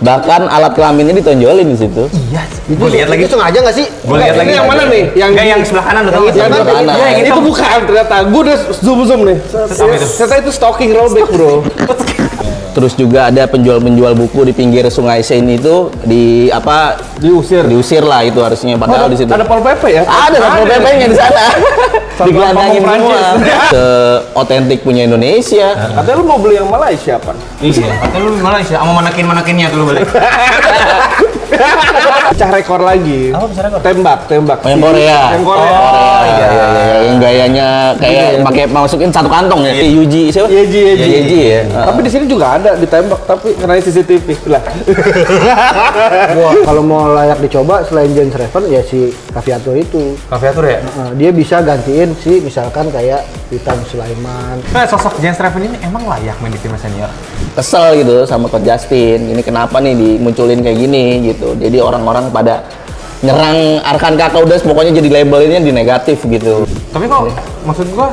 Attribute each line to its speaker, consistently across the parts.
Speaker 1: Bahkan alat kelaminnya ditonjolin di situ.
Speaker 2: Iya.
Speaker 3: Itu lihat lagi sengaja nggak sih?
Speaker 2: Gue lihat lagi.
Speaker 4: Yang mana nih?
Speaker 2: Yang sebelah kanan udah tahu.
Speaker 1: Yang sebelah kanan.
Speaker 4: Yang itu bukan ternyata. Gue udah zoom nih. Ternyata itu stalking rollback, bro.
Speaker 1: Terus juga ada penjual-penjual buku di pinggir Sungai Seine itu diusir lah itu harusnya, padahal di situ
Speaker 4: Ada Pol PP ya?
Speaker 1: ada Satpol PP-nya di sana. Digelandangin semua. Otentik punya Indonesia.
Speaker 4: Katanya lu mau beli yang Malaysia, Pan?
Speaker 2: Iya. Katanya lu Malaysia sama manakin-manakinnya tuh lu balik.
Speaker 4: Pecah rekor lagi.
Speaker 2: Apa pecah rekor?
Speaker 4: Tembak.
Speaker 1: Yang Korea.
Speaker 4: Yang Korea.
Speaker 1: Iya. Yang gayanya kayak pakai masukin satu kantong ya. Yuji siapa?
Speaker 4: Yeji
Speaker 1: ya.
Speaker 4: Tapi di sini juga ada ditembak, tapi kena CCTV lah.
Speaker 3: Wah, kalau mau layak dicoba selain James Raven ya si Caviator itu.
Speaker 2: Caviator ya?
Speaker 3: Dia bisa gantiin si misalkan kayak Witan Sulaiman.
Speaker 2: Nah, sosok James Raven ini emang layak main di tim senior?
Speaker 1: Kesel gitu sama Coach Justin. Ini kenapa nih dimunculin kayak gini gitu. Jadi orang-orang pada nyerang Arkan Kakak udah pokoknya jadi labelinnya di negatif gitu.
Speaker 2: Tapi kok maksud gua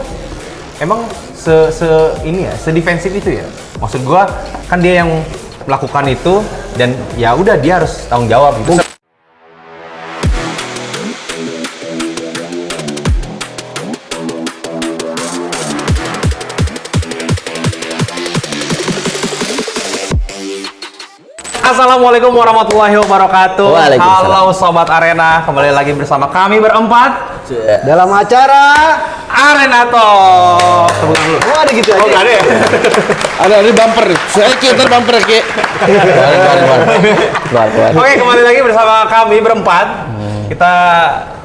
Speaker 2: emang sedefensif itu ya? Maksud gua kan dia yang melakukan itu dan ya udah dia harus tanggung jawab gitu. Assalamualaikum warahmatullahi wabarakatuh.
Speaker 1: Waalaikumsalam.
Speaker 2: Halo Sobat Arena, kembali lagi bersama kami berempat
Speaker 3: Dalam acara
Speaker 2: Arena Talk. Tepuk tangan dulu.
Speaker 3: oh ada gitu aja.
Speaker 2: Oh, nggak ada ya?
Speaker 4: Ada bumper. Saya ntar bumper Ki.
Speaker 1: Keluar.
Speaker 2: Oke, kembali lagi bersama kami berempat. Kita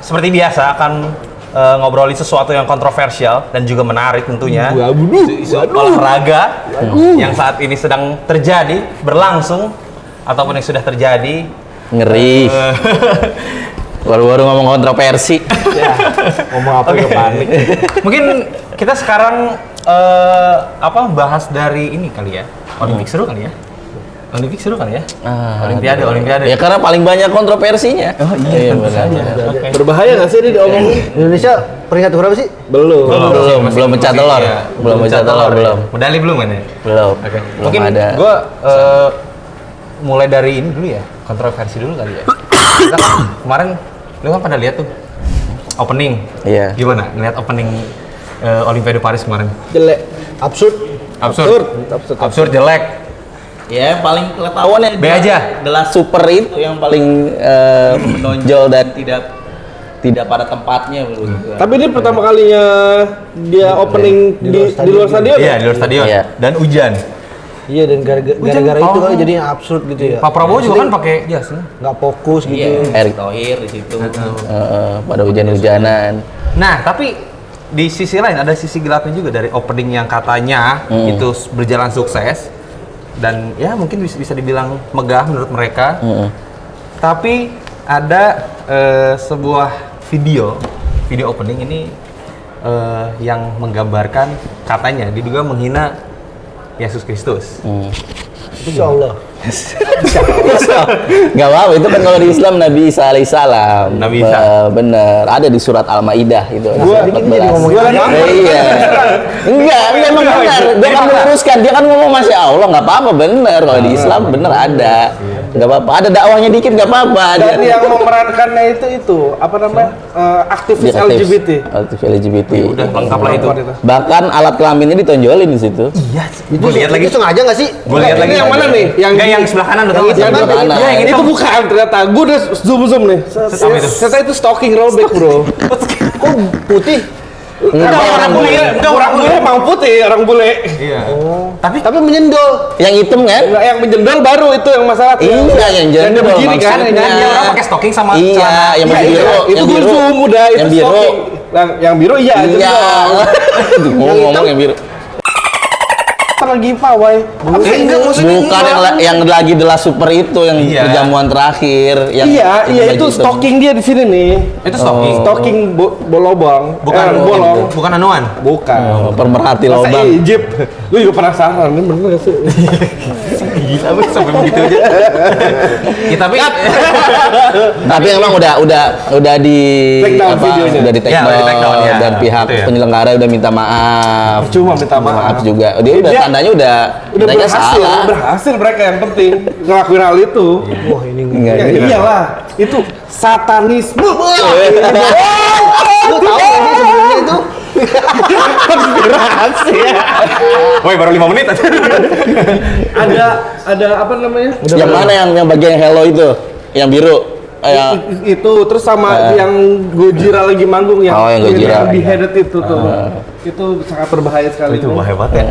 Speaker 2: seperti biasa akan ngobrolin sesuatu yang kontroversial dan juga menarik tentunya. Isu olahraga yang saat ini sedang terjadi, berlangsung ataupun yang sudah terjadi.
Speaker 1: Ngeri. Baru-baru ngomong kontroversi.
Speaker 3: Ya, ngomong apa
Speaker 2: Oke.
Speaker 3: panik.
Speaker 2: Mungkin kita sekarang bahas dari ini kali ya. Olimpik seru kali ya. Olimpik seru kali ya. Olimpiade.
Speaker 1: Ya karena paling banyak kontroversinya.
Speaker 2: Oh iya, tentu
Speaker 1: benar.
Speaker 2: saja. Oke.
Speaker 4: Berbahaya nggak sih ini diomongin?
Speaker 3: Indonesia peringkat berapa sih?
Speaker 4: Belum.
Speaker 1: Belum pecah telur. Belum pecah telur, belum.
Speaker 2: Medali belum kan ya?
Speaker 1: Belum.
Speaker 2: Oke.
Speaker 1: Belum
Speaker 2: Mungkin
Speaker 1: ada.
Speaker 2: gue mulai dari ini dulu ya, kontroversi dulu kali ya. Kita kan kemarin lu kan pada lihat tuh opening.
Speaker 1: Iya.
Speaker 2: Gimana ngeliat opening Olimpiade Paris kemarin?
Speaker 4: Jelek.
Speaker 2: Absurd, jelek.
Speaker 1: Ya, paling ketahuan ya.
Speaker 2: B aja.
Speaker 1: Adalah super itu yang paling menonjol dan tidak pada tempatnya menurut gua.
Speaker 4: Tapi ini pertama kalinya dia opening di luar stadion.
Speaker 2: Iya, di luar stadion.
Speaker 1: Iya.
Speaker 2: Dan hujan.
Speaker 3: Iya dan gara-gara itu kan jadinya absurd gitu ya.
Speaker 2: Pak Prabowo juga kan pakai jas.
Speaker 3: Nggak fokus gitu.
Speaker 1: Iya, Erick Thohir di situ. Pada hujan-hujanan.
Speaker 2: Nah, tapi di sisi lain ada sisi gelapnya juga dari opening yang katanya itu berjalan sukses dan ya mungkin bisa dibilang megah menurut mereka. Tapi ada sebuah video opening ini yang menggambarkan katanya diduga menghina Yesus Kristus.
Speaker 3: Insya Allah.
Speaker 1: Nggak apa-apa, itu kan kalau di Islam Nabi Isa alaihissalam.
Speaker 2: Nabi Isa.
Speaker 1: Bener, ada di surat Al-Maidah itu.
Speaker 4: Gua
Speaker 1: ayat
Speaker 3: dikit jadi
Speaker 1: 14.
Speaker 3: ngomongin
Speaker 4: lagi.
Speaker 1: Iya. Enggak emang benar. Dia kan meluruskan, dia kan ngomong Masya Allah, nggak apa-apa, bener. Kalau di Islam bener ada. Nggak apa-apa, ada dakwahnya dikit nggak apa-apa.
Speaker 4: Dan yang memerankannya itu apa namanya? Aktivis
Speaker 1: Dia
Speaker 4: LGBT.
Speaker 1: Aktivis LGBT.
Speaker 2: Udah lengkap lah itu.
Speaker 1: Bahkan alat kelaminnya ditonjolin di situ.
Speaker 2: Iya,
Speaker 3: Itu
Speaker 2: gue lihat lagi.
Speaker 3: Itu sengaja nggak sih?
Speaker 2: Gue lihat lagi.
Speaker 4: Yang mana nih?
Speaker 2: Yang sebelah kanan udah tahu.
Speaker 4: Yang
Speaker 1: sebelah kanan.
Speaker 4: Iya, yang itu bukan ternyata. Gue udah zoom nih.
Speaker 2: Apa itu?
Speaker 4: Ternyata itu stalking rollback, bro.
Speaker 3: Kok putih?
Speaker 1: Enggak,
Speaker 4: Orang bule, enggak orang bule emang putih, orang bule.
Speaker 2: Iya. Tapi
Speaker 3: Tapi menyendol.
Speaker 1: Yang hitam kan?
Speaker 4: Enggak, yang menjendol baru itu yang masalah.
Speaker 1: Iya, yang jendol
Speaker 4: begini kan,
Speaker 1: maksudnya.
Speaker 2: dia orang pakai stocking sama
Speaker 1: Iya,
Speaker 2: celana.
Speaker 1: yang
Speaker 4: Iya,
Speaker 1: biru.
Speaker 4: itu
Speaker 1: yang
Speaker 4: gue
Speaker 1: biru.
Speaker 4: zoom udah itu
Speaker 1: Yang biru.
Speaker 4: stalking. Yang biru iya,
Speaker 1: Iya.
Speaker 4: jendol.
Speaker 1: Ngomong yang biru.
Speaker 4: Lagi pawai.
Speaker 2: Enggak, maksudnya
Speaker 1: Bukan yang lagi The Last Super itu yang
Speaker 2: Iya.
Speaker 1: perjamuan terakhir yang
Speaker 4: Iya,
Speaker 1: baju
Speaker 4: itu
Speaker 1: hitam.
Speaker 4: stalking dia di sini nih.
Speaker 2: itu stocking.
Speaker 4: Stalking bolobang. Bolong.
Speaker 2: Bukan anuan.
Speaker 4: Bukan.
Speaker 1: Oh, pemerhati
Speaker 4: Masa
Speaker 1: lobang.
Speaker 4: Egypt. Lu juga penasaran, ini bener gak sih?
Speaker 2: Gila, Bang, sampai begitu aja. Ya,
Speaker 1: Tapi emang udah di
Speaker 4: Take down videonya.
Speaker 1: udah di take
Speaker 2: Ya, udah di take down,
Speaker 1: down
Speaker 2: ya.
Speaker 1: dan pihak
Speaker 2: Itu ya.
Speaker 1: penyelenggara udah minta maaf.
Speaker 4: Cuma minta maaf.
Speaker 1: Juga. Dia udah tanda tandanya udah mereka salah.
Speaker 4: berhasil mereka yang penting ngelakuin hal itu.
Speaker 3: Wah ini
Speaker 1: Enggak,
Speaker 4: Ya
Speaker 1: gitu.
Speaker 4: iyalah, itu satanisme.
Speaker 3: lu tahu nggak sih sebenarnya itu
Speaker 4: Konspirasi.
Speaker 2: Woi, baru 5 menit aja.
Speaker 4: Ada apa namanya?
Speaker 1: Yang mana yang bagian Hello itu? Yang biru.
Speaker 4: Itu terus sama yang Gojira lagi manggung yang
Speaker 1: Oh, yang Gojira.
Speaker 4: beheaded itu tuh. Itu sangat berbahaya sekali.
Speaker 2: Itu bahaya banget ya.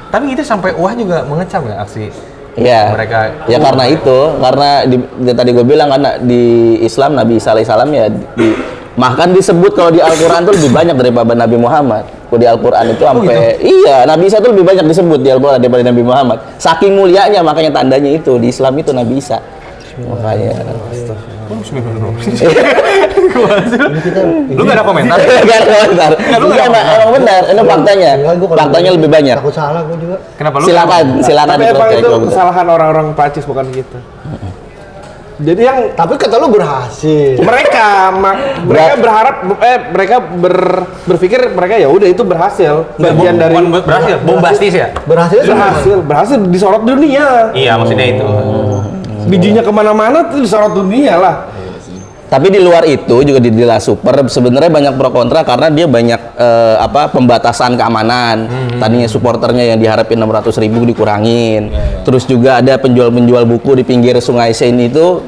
Speaker 2: Tapi itu sampai wah juga mengecam ya aksi
Speaker 1: Iya.
Speaker 2: mereka.
Speaker 1: Ya karena itu, karena tadi gue bilang karena di Islam Nabi Isa alaihissalam ya bahkan disebut kalau di Al-Qur'an tuh lebih banyak daripada Nabi Muhammad. Kalau di Al-Qur'an itu sampai iya, Nabi Isa tuh lebih banyak disebut di Al-Qur'an daripada Nabi Muhammad. Saking mulianya makanya tandanya itu di Islam itu Nabi Isa. Makanya
Speaker 2: Lu gak ada komentar?
Speaker 1: Gak ada komentar. Iya, emang benar, ini faktanya.
Speaker 3: Enggak, gua kalau
Speaker 1: Faktanya lebih banyak.
Speaker 3: takut salah gue juga.
Speaker 2: Kenapa lu?
Speaker 1: Silakan
Speaker 4: Tapi emang
Speaker 1: dipercaya
Speaker 4: itu
Speaker 1: kalau betul.
Speaker 4: kesalahan orang-orang Prancis bukan kita. Jadi yang
Speaker 3: Tapi kata lu berhasil.
Speaker 4: mereka berharap mereka berpikir mereka ya udah itu berhasil bagian dari
Speaker 2: Bukan berhasil, bombastis ya?
Speaker 4: berhasil disorot dunia,
Speaker 2: Iya, maksudnya itu.
Speaker 4: bijinya kemana-mana tuh disorot dunia lah.
Speaker 1: Tapi di luar itu juga di La Super sebenarnya banyak pro kontra karena dia banyak pembatasan keamanan. Tadinya supporternya yang diharapin 600.000 dikurangin. Terus juga ada penjual-penjual buku di pinggir Sungai Seine itu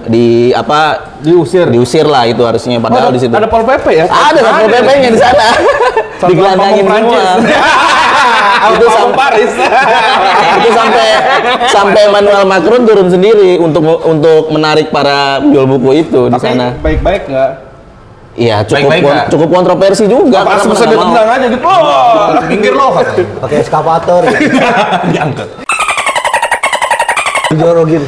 Speaker 1: diusir lah itu harusnya padahal di situ.
Speaker 4: Ada Pol PP ya?
Speaker 1: Ada Pol PP-nya di sana. Digelandangin semua. Itu sampai
Speaker 4: Paris.
Speaker 1: itu sampai Emmanuel Macron turun sendiri untuk menarik para penjual buku itu di sana.
Speaker 4: Baik-baik nggak?
Speaker 1: Iya,
Speaker 2: Baik-baik nggak?
Speaker 1: cukup kontroversi juga.
Speaker 4: Pas
Speaker 1: karena
Speaker 4: pesan
Speaker 1: mana mau.
Speaker 4: ditendang aja gitu. Oh.
Speaker 2: Minggir lo katanya.
Speaker 3: Pakai eskavator gitu.
Speaker 2: Diangkat.
Speaker 3: Dijorogin.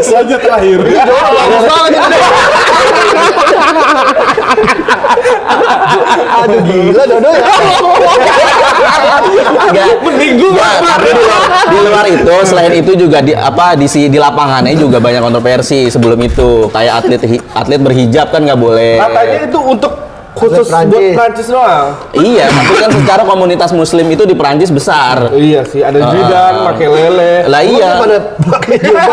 Speaker 4: Saja terakhir.
Speaker 3: Aduh gila Dodo ya.
Speaker 1: Tapi di luar itu selain itu juga di lapangannya juga banyak kontroversi sebelum itu kayak atlet berhijab kan nggak boleh.
Speaker 4: Katanya itu untuk khusus
Speaker 3: Prancis.
Speaker 4: buat Prancis doang.
Speaker 1: Iya, tapi kan secara komunitas Muslim itu di Perancis besar.
Speaker 4: Iya sih, ada Zidane, Makelele.
Speaker 1: Lah iya.
Speaker 3: Pada pakai jubah.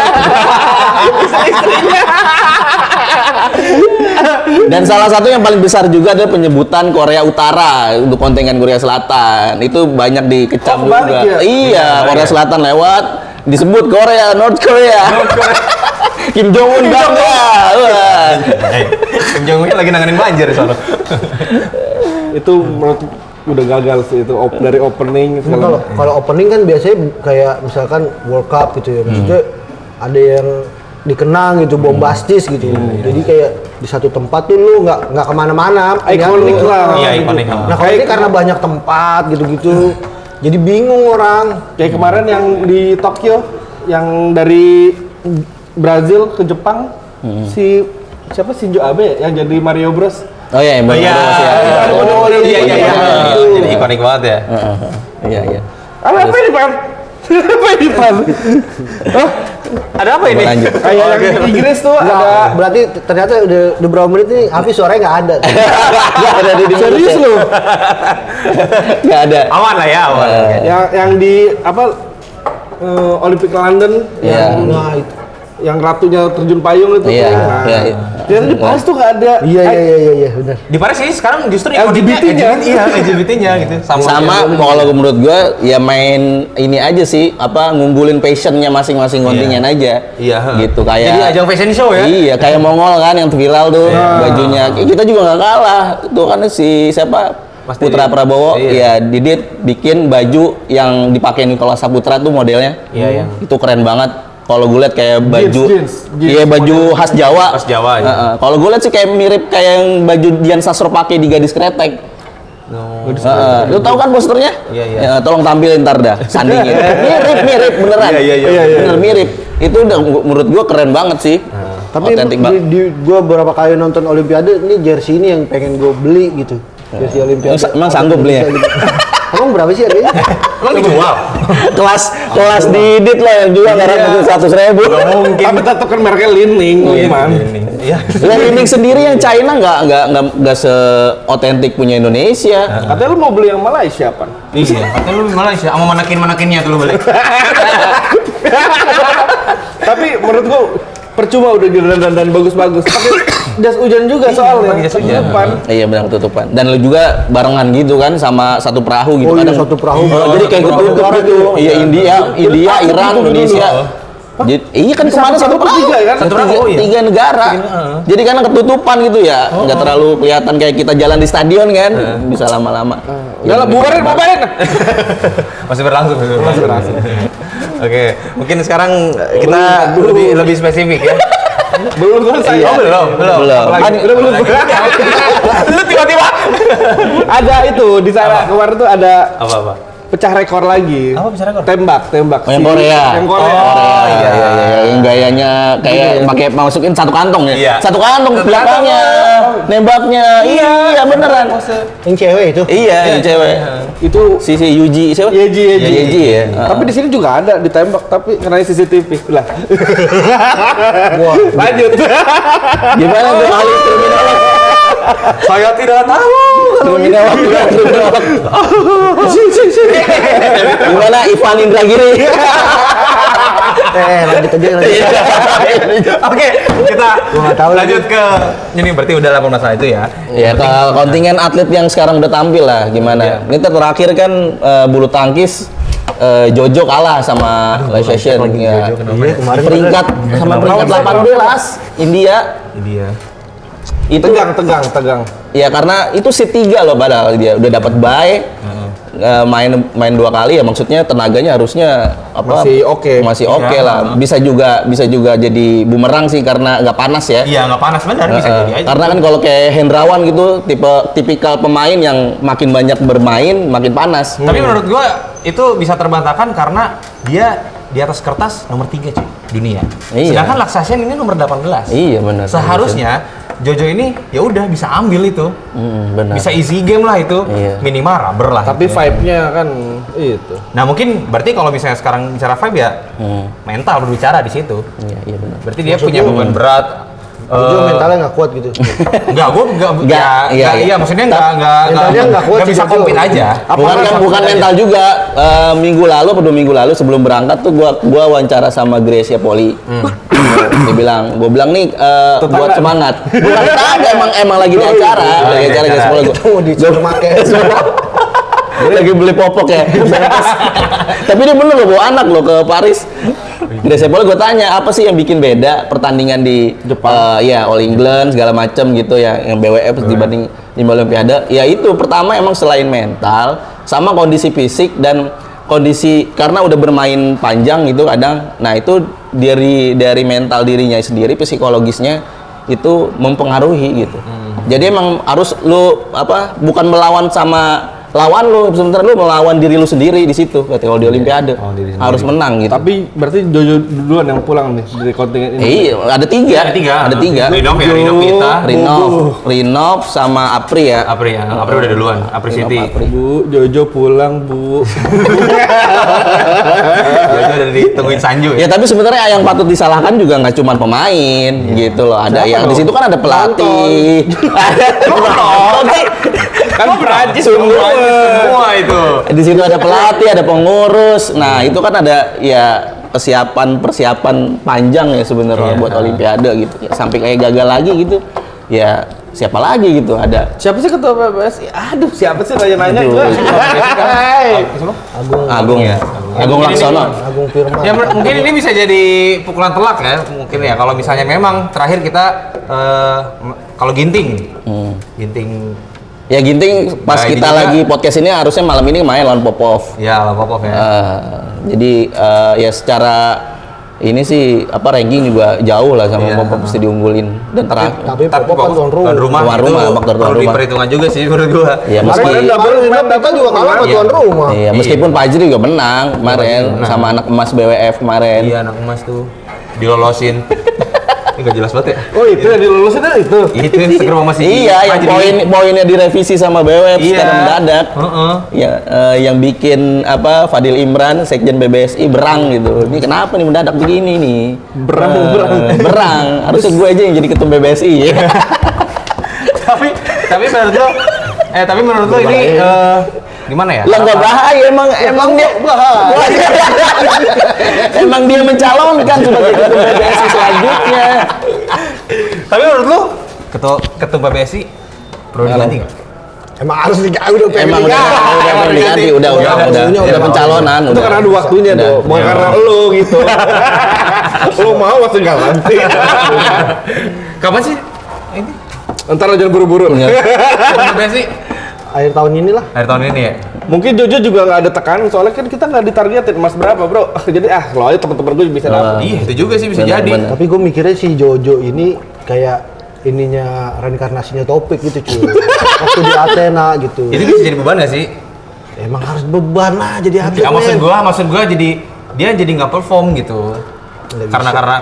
Speaker 1: Dan salah satu yang paling besar juga adalah penyebutan Korea Utara untuk kontingen Korea Selatan. Itu banyak dikecam
Speaker 4: kebalik
Speaker 1: juga.
Speaker 4: ya?
Speaker 1: Iya, Korea Selatan lewat disebut Korea, North Korea. Kim Jong Un bangga. Wah.
Speaker 2: Kim Jong Un lagi nanganin banjir di sana.
Speaker 4: Itu menurut udah gagal sih itu dari opening segala.
Speaker 3: Kalau opening kan biasanya kayak misalkan World Cup gitu ya. Maksudnya ada yang dikenang gitu, bombastis gitu. Jadi kayak di satu tempat tuh lu nggak kemana-mana.
Speaker 4: Ikonik
Speaker 3: Lu-
Speaker 4: lah.
Speaker 2: Iya, ikonik.
Speaker 3: Nah kalau ini karena banyak tempat gitu-gitu, jadi bingung orang.
Speaker 4: Kayak kemarin yang di Tokyo, yang dari Brazil ke Jepang, siapa Shinzo Abe yang jadi Mario Bros.
Speaker 1: Oh iya, yang baru
Speaker 2: Iya. Iya. Jadi ikonik banget ya.
Speaker 1: Iya, iya.
Speaker 4: Apa ini Pan? Apa ini Pan? Hah?
Speaker 2: Ada apa ini?
Speaker 1: Lanjut.
Speaker 4: Kayak yang di Inggris tuh ada.
Speaker 3: Berarti ternyata udah berapa menit nih, Hafiz suaranya nggak ada.
Speaker 1: Nggak ada di
Speaker 4: Serius lu?
Speaker 1: Nggak ada.
Speaker 2: Aman lah ya, aman.
Speaker 4: Yang di apa? Olympic London
Speaker 1: Iya.
Speaker 3: Nah itu.
Speaker 4: yang ratunya terjun payung itu.
Speaker 1: Iya,
Speaker 4: Nah,
Speaker 1: iya, iya.
Speaker 4: ternyata di Paris tuh nggak ada.
Speaker 3: Iya benar.
Speaker 2: Di Paris sih sekarang justru
Speaker 4: LGBT-nya.
Speaker 2: Iya, LGBT-nya gitu.
Speaker 1: Sama kalau menurut gua ya main ini aja sih ngumpulin passionnya masing-masing kontingen aja.
Speaker 2: Iya.
Speaker 1: Gitu kayak.
Speaker 2: Jadi ajang fashion show ya.
Speaker 1: Iya, kayak Mongol kan yang viral tuh bajunya. Kita juga nggak kalah. Tuh kan si siapa?
Speaker 2: Mas
Speaker 1: Putra
Speaker 2: Didit.
Speaker 1: Prabowo,
Speaker 2: Iya.
Speaker 1: ya Didit bikin baju yang dipakai Nicholas Saputra tuh modelnya.
Speaker 2: Iya.
Speaker 1: Itu keren banget. Kalau gue liat kayak baju,
Speaker 4: jeans
Speaker 1: iya baju khas Jawa.
Speaker 2: Khas Jawa, iya.
Speaker 1: Kalau gue liat sih kayak mirip kayak yang baju Dian Sastro pakai di Gadis Kretek. Lu tahu kan posternya?
Speaker 2: Iya.
Speaker 1: Ya, tolong tampilin ntar dah, sandingin. Mirip beneran.
Speaker 2: Iya.
Speaker 1: Bener mirip. Itu udah menurut gua keren banget sih.
Speaker 3: Tapi
Speaker 1: Otentik banget.
Speaker 3: gue beberapa kali nonton Olimpiade, ini jersey ini yang pengen gue beli gitu. Jersey Olimpiade.
Speaker 1: Emang sanggup beli ya?
Speaker 3: Emang berapa sih harganya?
Speaker 2: Emang dijual?
Speaker 1: kelas Didit lah yang juga nggak
Speaker 2: Iya.
Speaker 1: 100.000.
Speaker 4: Tapi tetap kan mereknya Li-Ning, man.
Speaker 2: Iya.
Speaker 1: Lining sendiri yang China nggak seotentik punya Indonesia.
Speaker 4: Katanya lu mau beli yang Malaysia, Pan?
Speaker 2: Iya. Katanya lu Malaysia sama manekin-manekinnya tuh lu balik.
Speaker 4: Tapi menurut gua percuma udah dan bagus-bagus. Pakai jas hujan juga soalnya.
Speaker 2: pakai jas hujan.
Speaker 4: Ketutupan.
Speaker 1: Iya benar ketutupan. Dan lu juga barengan gitu kan sama satu perahu gitu
Speaker 3: Oh iya,
Speaker 1: kadang.
Speaker 3: satu perahu.
Speaker 1: Jadi kayak
Speaker 2: Satu perahu
Speaker 1: ketutup
Speaker 3: negara
Speaker 1: gitu.
Speaker 3: tuh.
Speaker 1: Iya India, Iran, Indonesia.
Speaker 2: Gitu.
Speaker 1: Iya kan kemana satu perahu?
Speaker 4: tiga kan?
Speaker 2: Satu perahu, iya.
Speaker 1: Tiga negara. Jadi kan ketutupan gitu ya, nggak terlalu kelihatan kayak kita jalan di stadion kan, bisa lama-lama.
Speaker 4: Udah lah, bubarin.
Speaker 2: Masih berlangsung. Oke, mungkin sekarang kita lebih spesifik ya.
Speaker 4: Belum selesai.
Speaker 2: Oh, belum.
Speaker 1: Belum.
Speaker 2: Apalagi?
Speaker 4: Belum.
Speaker 2: Lu tiba-tiba.
Speaker 4: Ada itu di sana kemarin tuh ada
Speaker 2: Apa?
Speaker 4: pecah rekor lagi.
Speaker 2: Apa pecah rekor?
Speaker 4: Tembak.
Speaker 1: Oh, yang Korea.
Speaker 4: Yang Korea.
Speaker 1: Oh iya, yang gayanya kayak pakai masukin satu kantong ya.
Speaker 2: Iya.
Speaker 1: Satu kantong belakangnya, nembaknya. Iya, beneran.
Speaker 3: Yang cewek itu.
Speaker 1: Iya, yang cewek.
Speaker 4: Itu
Speaker 1: Si Yuji siapa?
Speaker 4: Yeji.
Speaker 1: Yeji ya.
Speaker 4: Tapi di sini juga ada ditembak tapi karena CCTV lah.
Speaker 3: Wah,
Speaker 4: Lanjut.
Speaker 1: Gimana tuh kali kriminolog?
Speaker 2: Saya tidak tahu.
Speaker 1: Kriminolog. Gimana Ivan Indragiri?
Speaker 3: lanjut aja lanjut.
Speaker 2: Oke, kita
Speaker 3: Gua nggak tahu
Speaker 2: lanjut ke ini berarti udah 8 masalah itu ya.
Speaker 1: Ya ke kontingen atlet yang sekarang udah tampil lah gimana. Ini terakhir kan bulu tangkis Jojo kalah sama Leicester ya.
Speaker 3: Iya, kemarin
Speaker 1: Peringkat sama peringkat 18 India.
Speaker 2: India.
Speaker 1: Itu
Speaker 4: Tegang.
Speaker 1: ya karena itu seat 3 loh padahal dia udah dapat bye. Main 2 kali ya maksudnya tenaganya harusnya apa masih oke
Speaker 2: Ya.
Speaker 1: lah bisa juga jadi bumerang sih karena nggak panas ya.
Speaker 2: Iya, nggak panas benar bisa jadi aja.
Speaker 1: Karena kan kalau kayak Hendrawan gitu tipikal pemain yang makin banyak bermain makin panas.
Speaker 2: Tapi menurut gua itu bisa terbantahkan karena dia di atas kertas nomor 3 cuy dunia.
Speaker 1: Iya.
Speaker 2: Sedangkan Laksasian ini nomor 18.
Speaker 1: Iya benar.
Speaker 2: Seharusnya Jojo ini ya udah bisa ambil itu.
Speaker 1: Benar.
Speaker 2: Bisa easy game lah itu.
Speaker 1: Iya.
Speaker 2: Minimal rubber lah.
Speaker 4: Tapi
Speaker 2: itu.
Speaker 4: vibe-nya kan itu.
Speaker 2: Nah, mungkin berarti kalau misalnya sekarang bicara vibe ya mental berbicara di situ.
Speaker 1: Iya benar.
Speaker 2: Berarti dia punya beban berat.
Speaker 3: Jojo mentalnya nggak kuat gitu.
Speaker 2: Enggak, gua iya, maksudnya
Speaker 3: Mentalnya nggak kuat
Speaker 2: nggak
Speaker 3: sih,
Speaker 2: bisa
Speaker 3: Jojo.
Speaker 2: compete aja.
Speaker 1: Bukan mental juga. Minggu lalu atau 2 minggu lalu sebelum berangkat tuh gua wawancara sama Gracia Poli. Gue bilang nih buat semangat. Bukan tetangga emang lagi di acara. Lagi acara Gracia Poli.
Speaker 3: Itu mau disuruh make.
Speaker 1: Lagi beli popok ya. Tapi dia bener loh bawa anak loh ke Paris. Gracia Poli gue tanya apa sih yang bikin beda pertandingan di
Speaker 4: Jepang.
Speaker 1: ya All England segala macam gitu ya yang BWF dibanding di Olimpiade. Ya itu pertama emang selain mental sama kondisi fisik dan kondisi karena udah bermain panjang gitu kadang. Nah itu dari mental dirinya sendiri psikologisnya itu mempengaruhi gitu. Jadi emang harus lu bukan melawan sama lawan lu, sementara lu melawan diri lu sendiri di situ. Kalau di Olimpiade harus menang gitu.
Speaker 4: Tapi berarti Jojo duluan yang pulang nih dari kontingen ini.
Speaker 1: Iya, ada tiga.
Speaker 2: Ada tiga. Rinov ya, Rinov kita.
Speaker 1: Rinov sama Apri ya.
Speaker 2: Apri udah duluan. Apri City.
Speaker 4: Bu, Jojo pulang, Bu.
Speaker 2: Jojo udah ditungguin Sanju
Speaker 1: Ya
Speaker 2: ya.
Speaker 1: tapi sebenarnya yang patut disalahkan juga nggak cuma pemain gitu loh. Ada yang di situ kan ada pelatih.
Speaker 2: Kan Prancis semua itu.
Speaker 1: Di situ ada pelatih, ada pengurus. Nah, itu kan ada ya persiapan panjang ya sebenarnya buat Olimpiade gitu. Ya, sampai kayak gagal lagi gitu. Ya, siapa lagi gitu ada.
Speaker 4: Siapa sih ketua PBSI? Aduh, siapa sih nanya-nanya
Speaker 1: Aduh.
Speaker 4: gua?
Speaker 1: Agung ya. Agung Laksono.
Speaker 3: Agung Firman.
Speaker 2: Ya mungkin ini bisa jadi pukulan telak ya. Mungkin ya kalau misalnya memang terakhir kita kalau Ginting. Ginting
Speaker 1: Ya Ginting pas
Speaker 2: Nah, ini
Speaker 1: kita
Speaker 2: juga.
Speaker 1: lagi podcast ini harusnya malam ini main lawan Popov.
Speaker 2: ya Popov ya.
Speaker 1: Jadi ya secara ini sih ranking juga jauh lah sama
Speaker 2: Iya.
Speaker 1: Popov mesti diunggulin dan terakhir.
Speaker 3: Tapi Popov kan tuan rumah.
Speaker 2: Tuan rumah
Speaker 1: Tuan
Speaker 2: itu
Speaker 1: rumah, faktor tuan
Speaker 2: perlu
Speaker 1: rumah.
Speaker 2: diperhitungkan juga sih menurut gua.
Speaker 1: Ya meski
Speaker 3: Kemarin double kita juga kalah sama tuan rumah.
Speaker 1: iya, meskipun Fajri juga menang kemarin
Speaker 2: menang.
Speaker 1: sama anak emas BWF kemarin.
Speaker 2: Iya, anak emas tuh dilolosin. Nggak jelas banget ya.
Speaker 4: Oh itu yang dilulusin itu.
Speaker 2: Itu yang segera masih.
Speaker 1: Iya, yang poinnya direvisi sama BWF secara mendadak.
Speaker 2: Heeh.
Speaker 1: Ya, yang bikin apa Fadil Imran, Sekjen PBSI berang gitu. Ini kenapa nih mendadak begini nih? Berang. Harusnya gue aja yang jadi ketum PBSI ya.
Speaker 2: tapi menurut lo ini gimana ya?
Speaker 1: Lah nggak bahaya emang dia bahaya. Emang dia mencalonkan sebagai ketum PBSI selanjutnya.
Speaker 2: Tapi menurut lo ketum PBSI perlu diganti nggak?
Speaker 3: Emang harus diganti udah pengen
Speaker 1: Emang udah diganti, udah pencalonan.
Speaker 4: Itu karena ada waktunya dong, bukan karena lo gitu. Lo mau waktu ganti.
Speaker 2: Kapan sih? Ini
Speaker 4: Ntar lo jangan buru-buru.
Speaker 2: ketum PBSI
Speaker 3: akhir tahun inilah.
Speaker 2: akhir tahun ini ya.
Speaker 4: Mungkin Jojo juga nggak ada tekanan soalnya kan kita nggak ditargetin emas berapa bro. Jadi lo aja teman-teman gue bisa dapat.
Speaker 2: Iya itu juga sih bisa
Speaker 1: Benar,
Speaker 2: jadi.
Speaker 1: benar.
Speaker 3: Tapi gue mikirnya si Jojo ini kayak ininya reinkarnasinya Topik gitu cuy. Waktu di Athena gitu.
Speaker 2: Itu bisa jadi beban nggak sih?
Speaker 3: Emang harus beban lah jadi atlet.
Speaker 2: Ya, maksud
Speaker 3: men.
Speaker 2: gua jadi dia jadi nggak perform gitu.
Speaker 3: Nggak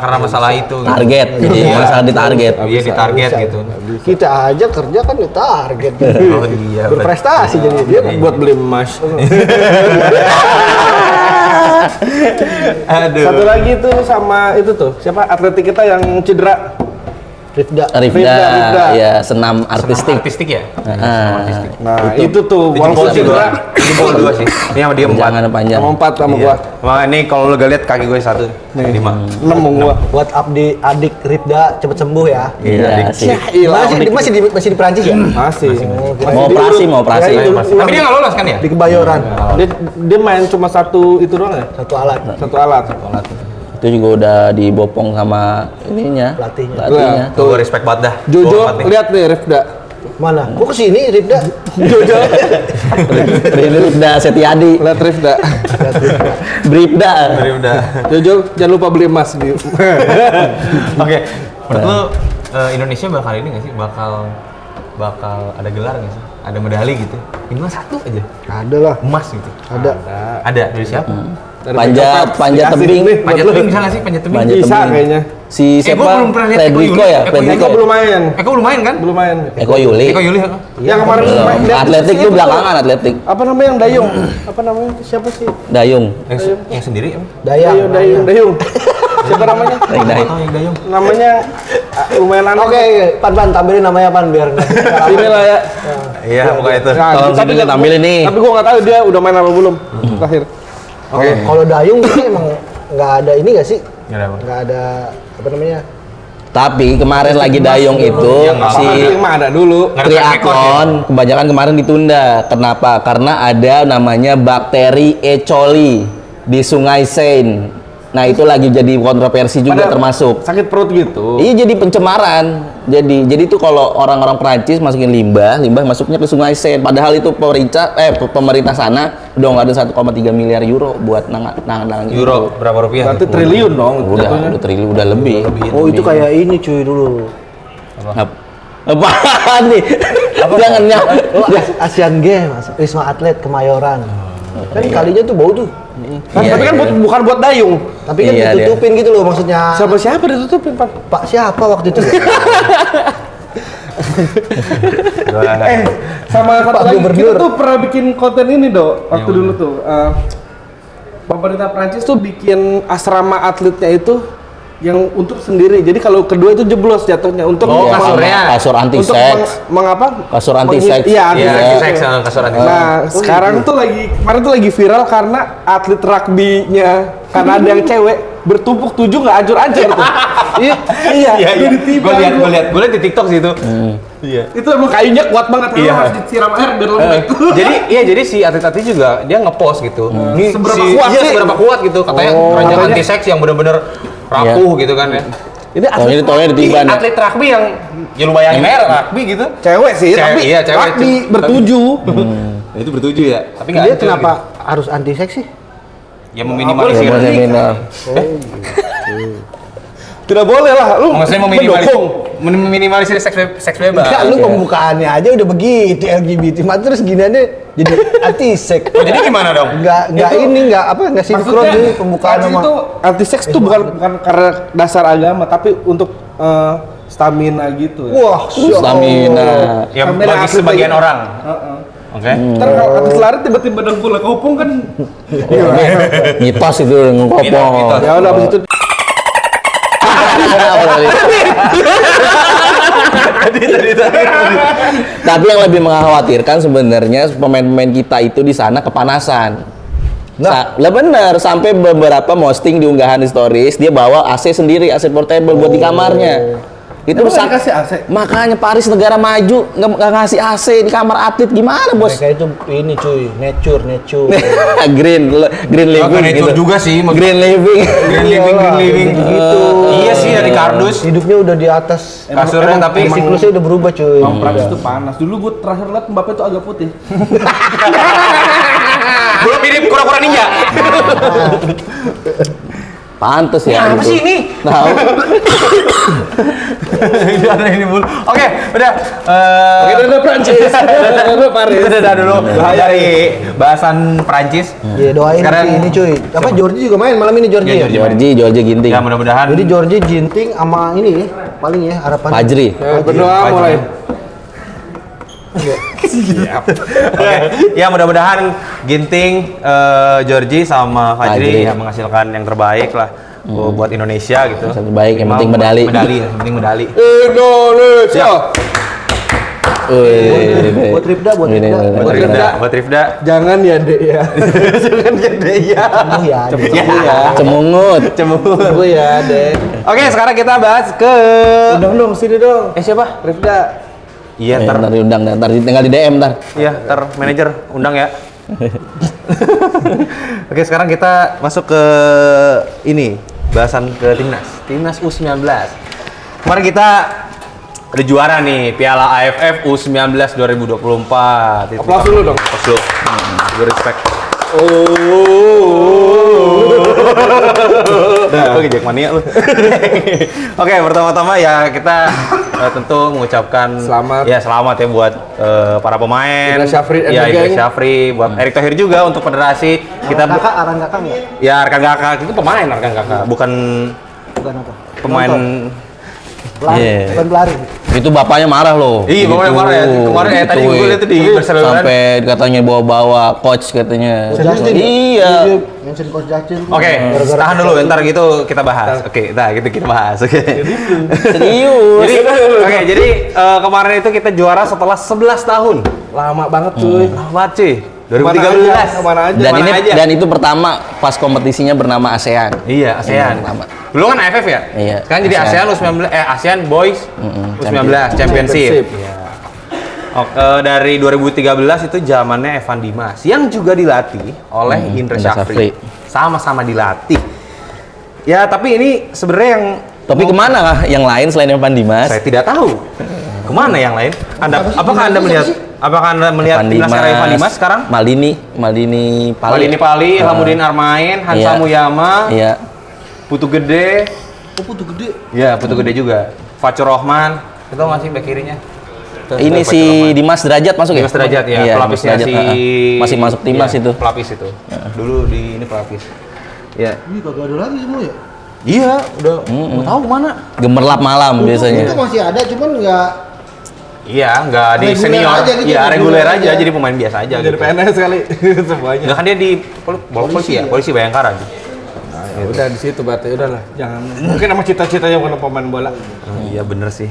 Speaker 2: Karena masalah itu. Gitu.
Speaker 1: Target, jadi
Speaker 2: Iya.
Speaker 1: masalah di target.
Speaker 2: Iya di target
Speaker 3: Bisa.
Speaker 2: gitu.
Speaker 3: Kita aja kerja kan di target.
Speaker 2: Oh iya.
Speaker 3: Berprestasi jadi dia kan
Speaker 4: Buat beli emas.
Speaker 2: Aduh.
Speaker 4: Satu lagi tuh sama itu tuh siapa atletik kita yang cedera.
Speaker 3: Rifda.
Speaker 4: Rifda.
Speaker 1: ya senam artistik.
Speaker 2: Artistik ya?
Speaker 1: Ah,
Speaker 4: Nah itu tuh
Speaker 2: Itu
Speaker 4: walaupun
Speaker 2: jempol
Speaker 4: cedera
Speaker 2: jempol dua sih. Ini sama dia 4.
Speaker 1: jangan panjang.
Speaker 4: sama 4 sama
Speaker 2: Iya.
Speaker 4: gua.
Speaker 2: Wah, ini kalau lo gak lihat kaki gue 1. Ini 5.
Speaker 4: 6 mau gua.
Speaker 3: Buat Abdi adik Rifda cepet sembuh ya.
Speaker 1: Iya sih.
Speaker 3: Masih di Perancis ya?
Speaker 4: Masih.
Speaker 1: Mau operasi.
Speaker 3: Ya, itu
Speaker 2: Tapi dia nggak lolos kan ya?
Speaker 3: di Kebayoran.
Speaker 4: Dia main cuma satu itu doang ya?
Speaker 3: Satu alat.
Speaker 4: Satu alat.
Speaker 1: Itu juga udah dibopong sama ininya.
Speaker 3: Pelatihnya.
Speaker 2: Tuh gue respect banget dah.
Speaker 4: Jojo,
Speaker 2: Gua banget nih.
Speaker 4: lihat nih Rifda.
Speaker 3: Mana? Kok kesini Rifda?
Speaker 4: Jojo,
Speaker 1: Bribda Setiadi.
Speaker 4: lihat Rifda.
Speaker 1: Bribda.
Speaker 2: Dari udah.
Speaker 4: Jojo, jangan lupa beli emas di.
Speaker 2: Oke. Menurut lo Indonesia bakal ini nggak sih? Bakal ada gelar nggak sih? Ada medali gitu? Minimal 1 aja.
Speaker 3: Ada lah.
Speaker 2: Emas gitu.
Speaker 3: Ada.
Speaker 2: Ada dari siapa?
Speaker 4: Dari
Speaker 1: Panjat tebing.
Speaker 2: Panjat tebing bisa nggak sih? Panjat tebing?
Speaker 1: Panjat
Speaker 4: Bisa
Speaker 1: tebing.
Speaker 4: kayaknya.
Speaker 1: Si
Speaker 2: gua
Speaker 1: siapa?
Speaker 2: belum pernah lihat Eko
Speaker 1: Federico
Speaker 2: Yuli.
Speaker 1: ya?
Speaker 2: Eko
Speaker 1: Federico.
Speaker 4: Eko belum main.
Speaker 2: Eko belum main kan?
Speaker 4: Belum main.
Speaker 1: Eko Yuli.
Speaker 2: Eko Yuli.
Speaker 4: Yang kemarin
Speaker 1: Belum.
Speaker 4: main. lihat
Speaker 1: Atletik
Speaker 4: itu
Speaker 1: tuh belakangan atletik.
Speaker 4: Apa namanya yang Dayung? Apa namanya? Siapa sih?
Speaker 1: Dayung.
Speaker 2: Yang sendiri emang?
Speaker 3: Dayang.
Speaker 4: Dayung. Siapa namanya?
Speaker 2: Nggak tahu yang dayung.
Speaker 4: Namanya lumayan aneh.
Speaker 3: Oke, Pan tampilin namanya Pan biar
Speaker 4: Ini lah ya.
Speaker 2: Iya, pokoknya itu.
Speaker 4: Nah,
Speaker 1: Tolong
Speaker 4: tapi
Speaker 1: sini tampilin nih.
Speaker 4: Tapi gua nggak tahu dia udah main apa belum. Terakhir.
Speaker 3: Kalau Dayung itu emang nggak ada ini nggak sih?
Speaker 2: Nggak ada apa?
Speaker 3: Nggak ada apa namanya?
Speaker 1: Tapi kemarin lagi Dayung itu
Speaker 2: Ya, nggak
Speaker 1: si
Speaker 2: apa-apa.
Speaker 4: Yang mah ada dulu.
Speaker 2: Nggak ada track record ya?
Speaker 1: triathlon kebanyakan kemarin ditunda. Kenapa? Karena ada namanya bakteri E. coli di Sungai Seine. Nah itu lagi jadi kontroversi juga
Speaker 4: Pada
Speaker 1: termasuk.
Speaker 4: sakit perut gitu.
Speaker 1: Iya jadi pencemaran. Jadi tuh kalau orang-orang Perancis masukin limbah masuknya ke Sungai Seine. Padahal itu pemerintah sana udah nggak ada 1,3 miliar euro buat nangan
Speaker 2: Euro berapa rupiah?
Speaker 4: Berarti triliun dong.
Speaker 1: Udah triliun udah lebih.
Speaker 3: Oh itu kayak ini cuy dulu.
Speaker 1: Apaan nih? Jangan
Speaker 3: Oh, Asian Games, Wisma Atlet Kemayoran. Kan kalinya tuh bau tuh.
Speaker 1: Iya,
Speaker 4: Tapi kan
Speaker 1: iya.
Speaker 4: bukan buat Dayung.
Speaker 3: Tapi kan
Speaker 1: Iya,
Speaker 3: ditutupin gitu loh maksudnya.
Speaker 4: Siapa ditutupin, Pak?
Speaker 3: Pak siapa waktu itu?
Speaker 4: Sama satu
Speaker 3: Pak
Speaker 4: lagi
Speaker 3: Gubernur.
Speaker 4: kita tuh pernah bikin konten ini waktu dulu tuh. Pemerintah Prancis tuh bikin asrama atletnya itu yang untuk sendiri. Jadi kalau kedua itu jeblos jatuhnya untuk
Speaker 2: kasurnya.
Speaker 1: Kasur anti
Speaker 4: untuk
Speaker 1: seks.
Speaker 4: mengapa?
Speaker 1: Kasur anti-seks.
Speaker 4: Iya,
Speaker 2: Iya,
Speaker 4: anti-seks.
Speaker 2: anti-seks, kasur anti
Speaker 4: Nah, sekarang tuh kemarin tuh lagi viral karena atlet rugby-nya karena ada yang cewek bertumpuk 7 nggak ancur-ancur tuh. Iya,
Speaker 2: Iya,
Speaker 4: udah ditimbang
Speaker 2: gue
Speaker 4: gua.
Speaker 2: lihat di TikTok sih itu. Iya.
Speaker 4: Itu emang kayunya kuat banget,
Speaker 2: Iya.
Speaker 4: harus disiram air biar lembek.
Speaker 2: jadi si atlet-atlet juga dia nge-post gitu. Ini
Speaker 4: Seberapa
Speaker 2: si-
Speaker 4: kuat
Speaker 2: iya,
Speaker 4: sih?
Speaker 2: seberapa kuat gitu. Katanya ranjang
Speaker 4: katanya-
Speaker 2: anti seks yang bener-bener rapuh gitu kan ya.
Speaker 4: Ini
Speaker 1: Ini taunya ditiban ya.
Speaker 2: Atlet rugby yang ya lu bayangin aja rugby gitu.
Speaker 4: cewek sih,
Speaker 2: Cewek,
Speaker 4: tapi
Speaker 2: iya, cewek.
Speaker 4: rugby bertuju.
Speaker 2: Itu bertuju ya. Tapi nggak
Speaker 3: Dia
Speaker 2: hancur
Speaker 3: kenapa harus anti seks sih?
Speaker 2: gitu. Ya meminimalisir.
Speaker 1: Seminar.
Speaker 4: Tidak boleh lah, lu
Speaker 2: Maksudnya
Speaker 4: mendukung.
Speaker 2: meminimalisir seks bebas.
Speaker 3: Enggak, lu pembukaannya aja udah begitu LGBT, mah terus giniannya jadi anti seks.
Speaker 2: Oh, jadi gimana dong?
Speaker 3: Enggak sinkron
Speaker 4: Maksudnya
Speaker 3: nih pembukaan
Speaker 4: Prancis
Speaker 3: sama.
Speaker 4: itu anti seks tuh bukan karena dasar agama, tapi untuk stamina gitu ya.
Speaker 3: Wah,
Speaker 1: Stamina.
Speaker 2: Ya
Speaker 4: Stamina
Speaker 2: bagi
Speaker 4: atlet
Speaker 2: sebagian
Speaker 4: aja.
Speaker 2: orang.
Speaker 4: Heeh.
Speaker 2: Oke.
Speaker 4: Ntar kalau atlet lari tiba-tiba dengkul ke opung kan.
Speaker 1: Mitos itu ngopong.
Speaker 2: Mitos.
Speaker 4: Ya udah habis itu
Speaker 1: Tapi yang lebih mengkhawatirkan sebenarnya pemain-pemain kita itu di sana kepanasan. Lah bener, sampai beberapa posting di unggahan stories dia bawa AC sendiri, AC portable buat di kamarnya. Itu
Speaker 4: Emang
Speaker 1: rusak.
Speaker 4: nggak dikasih AC?
Speaker 1: Makanya Paris negara maju nggak ngasih AC di kamar atlet gimana bos?
Speaker 3: Mereka itu ini cuy, nature.
Speaker 1: green living
Speaker 2: nature juga sih,
Speaker 1: Green living.
Speaker 2: Green living.
Speaker 3: Gitu.
Speaker 2: Iya sih dari kardus.
Speaker 3: Hidupnya udah di atas
Speaker 2: Kasurnya tapi
Speaker 3: siklusnya udah berubah cuy.
Speaker 4: Emang Prancis tuh panas. Dulu gue terakhir liat Mbappe tuh agak putih.
Speaker 2: belum mirip kura-kura ninja.
Speaker 1: Pantes ya.
Speaker 2: Apa
Speaker 1: gitu.
Speaker 2: sih ini?
Speaker 1: Tahu.
Speaker 2: Ini ada ini mulu. Oke, udah.
Speaker 4: Kita udah Prancis. Udah Paris.
Speaker 2: Udah dulu dari bahasan Prancis.
Speaker 3: Ya doain
Speaker 2: Sekarang-
Speaker 3: si ini cuy. Apa Georgie juga main malam ini Georgie
Speaker 2: Iya,
Speaker 3: ya?
Speaker 1: Georgie Ginting.
Speaker 2: Ya mudah-mudahan.
Speaker 3: Jadi Georgie Ginting sama ini ya, paling ya harapan.
Speaker 1: Fajri.
Speaker 4: Ya, berdoa mulai.
Speaker 2: Oke, ya mudah-mudahan Ginting, Georgie sama Fajri
Speaker 1: Fajri.
Speaker 2: ya menghasilkan yang terbaik lah buat Indonesia gitu.
Speaker 1: Yang terbaik, yang penting medali.
Speaker 2: Yang penting medali.
Speaker 4: Indonesia.
Speaker 3: Buat Rifda, buat Rifda.
Speaker 2: Buat Rifda.
Speaker 4: Jangan ya, Dek ya.
Speaker 2: Jangan gede ya.
Speaker 3: Oh ya,
Speaker 1: Cemungut.
Speaker 3: gue ya, Dek.
Speaker 2: Oke, sekarang kita bahas ke
Speaker 4: Undang dong, sini dong.
Speaker 2: siapa?
Speaker 4: Rifda.
Speaker 2: Iya,
Speaker 1: Ntar diundang, ntar tinggal di DM ntar.
Speaker 2: Iya, manajer undang ya. Oke, sekarang kita masuk ke ini, bahasan ke Timnas U19. Kemarin kita ada juara nih, Piala AFF U19 2024.
Speaker 4: Aplaus dulu dong.
Speaker 2: Aplaus dulu. Gue respect. Oke, Jackmania lu. Oke, pertama-tama ya kita tentu mengucapkan
Speaker 4: Selamat.
Speaker 2: Ya, selamat ya buat para pemain.
Speaker 4: Indra Syafri and
Speaker 2: Ya,
Speaker 4: the
Speaker 2: Indra
Speaker 4: gang.
Speaker 2: Syafri, buat Erick Thohir juga untuk federasi. Kita
Speaker 3: Aran kakak nggak?
Speaker 2: ya rekan kakak itu pemain rekan kakak, bukan
Speaker 3: Bukan apa?
Speaker 2: pemain.
Speaker 3: Pelari,
Speaker 1: Iya.
Speaker 3: bukan pelari.
Speaker 1: Itu bapaknya marah loh.
Speaker 2: Iya, bapaknya marah ya. Kemarin ya, tadi gue lihat tuh di Barcelona.
Speaker 1: Sampai katanya bawa-bawa coach katanya.
Speaker 3: Justin.
Speaker 1: Iya.
Speaker 3: Mention Coach Justin.
Speaker 2: Oke, tahan dulu, ntar gitu kita bahas. Oke, nah gitu kita bahas. Oke.
Speaker 1: Serius.
Speaker 2: Jadi kemarin itu kita juara setelah 11 tahun.
Speaker 4: Lama banget cuy.
Speaker 2: Lama cuy.
Speaker 4: Kemana
Speaker 2: 2013.
Speaker 4: aja.
Speaker 1: Dan ini
Speaker 2: aja.
Speaker 1: dan itu pertama pas kompetisinya bernama ASEAN.
Speaker 2: Iya, ASEAN.
Speaker 1: Pertama.
Speaker 2: Dulu kan AFF ya?
Speaker 1: Iya,
Speaker 2: Sekarang jadi
Speaker 1: ASEAN.
Speaker 2: ASEAN U19 ASEAN Boys U19 Championship.
Speaker 4: Championship.
Speaker 2: Iya. Dari 2013 itu zamannya Evan Dimas yang juga dilatih oleh Indra
Speaker 1: Indra
Speaker 2: Syafri.
Speaker 1: Syafri.
Speaker 2: Sama-sama dilatih. Ya, tapi ini sebenarnya yang
Speaker 1: Tapi kemana kah yang lain selain Evan Dimas?
Speaker 2: saya tidak tahu. Kemana yang lain? Apakah Anda melihat timnas era Evan Dimas sekarang?
Speaker 1: Maldini Pali.
Speaker 2: Malini Pali, Hamudin Armain, Hansa
Speaker 1: Iya.
Speaker 2: Muyama,
Speaker 1: Iya.
Speaker 2: Putu Gede.
Speaker 3: Oh, Putu Gede.
Speaker 2: Iya, Putu Gede juga. Facur Rohman. Itu masih back kirinya.
Speaker 1: Ini si Dimas Derajat masuk ya?
Speaker 2: Dimas Derajat ya,
Speaker 1: Iya,
Speaker 2: pelapisnya
Speaker 1: Dimas
Speaker 2: si
Speaker 1: Derajat, masih masuk timnas
Speaker 2: iya,
Speaker 1: itu.
Speaker 2: Pelapis itu. Dulu di ini pelapis. Ya.
Speaker 3: Ini kagak ada lagi semua ya?
Speaker 2: Iya, udah nggak tahu mana.
Speaker 1: Gemerlap malam
Speaker 3: Itu
Speaker 1: biasanya.
Speaker 3: masih ada, cuman nggak.
Speaker 2: Iya, nggak di
Speaker 3: Reguler
Speaker 2: senior.
Speaker 3: aja gitu,
Speaker 2: Iya, reguler
Speaker 3: reguler
Speaker 2: aja,
Speaker 3: aja.
Speaker 2: jadi pemain biasa aja
Speaker 4: Jadi
Speaker 2: gitu.
Speaker 4: PNS kali semuanya.
Speaker 2: Enggak kan dia di polisi ya, polisi Bayangkara gitu.
Speaker 4: Ya udah di situ berarti udahlah. Jangan. Mungkin sama cita-citanya bukan pemain bola.
Speaker 2: Iya bener sih.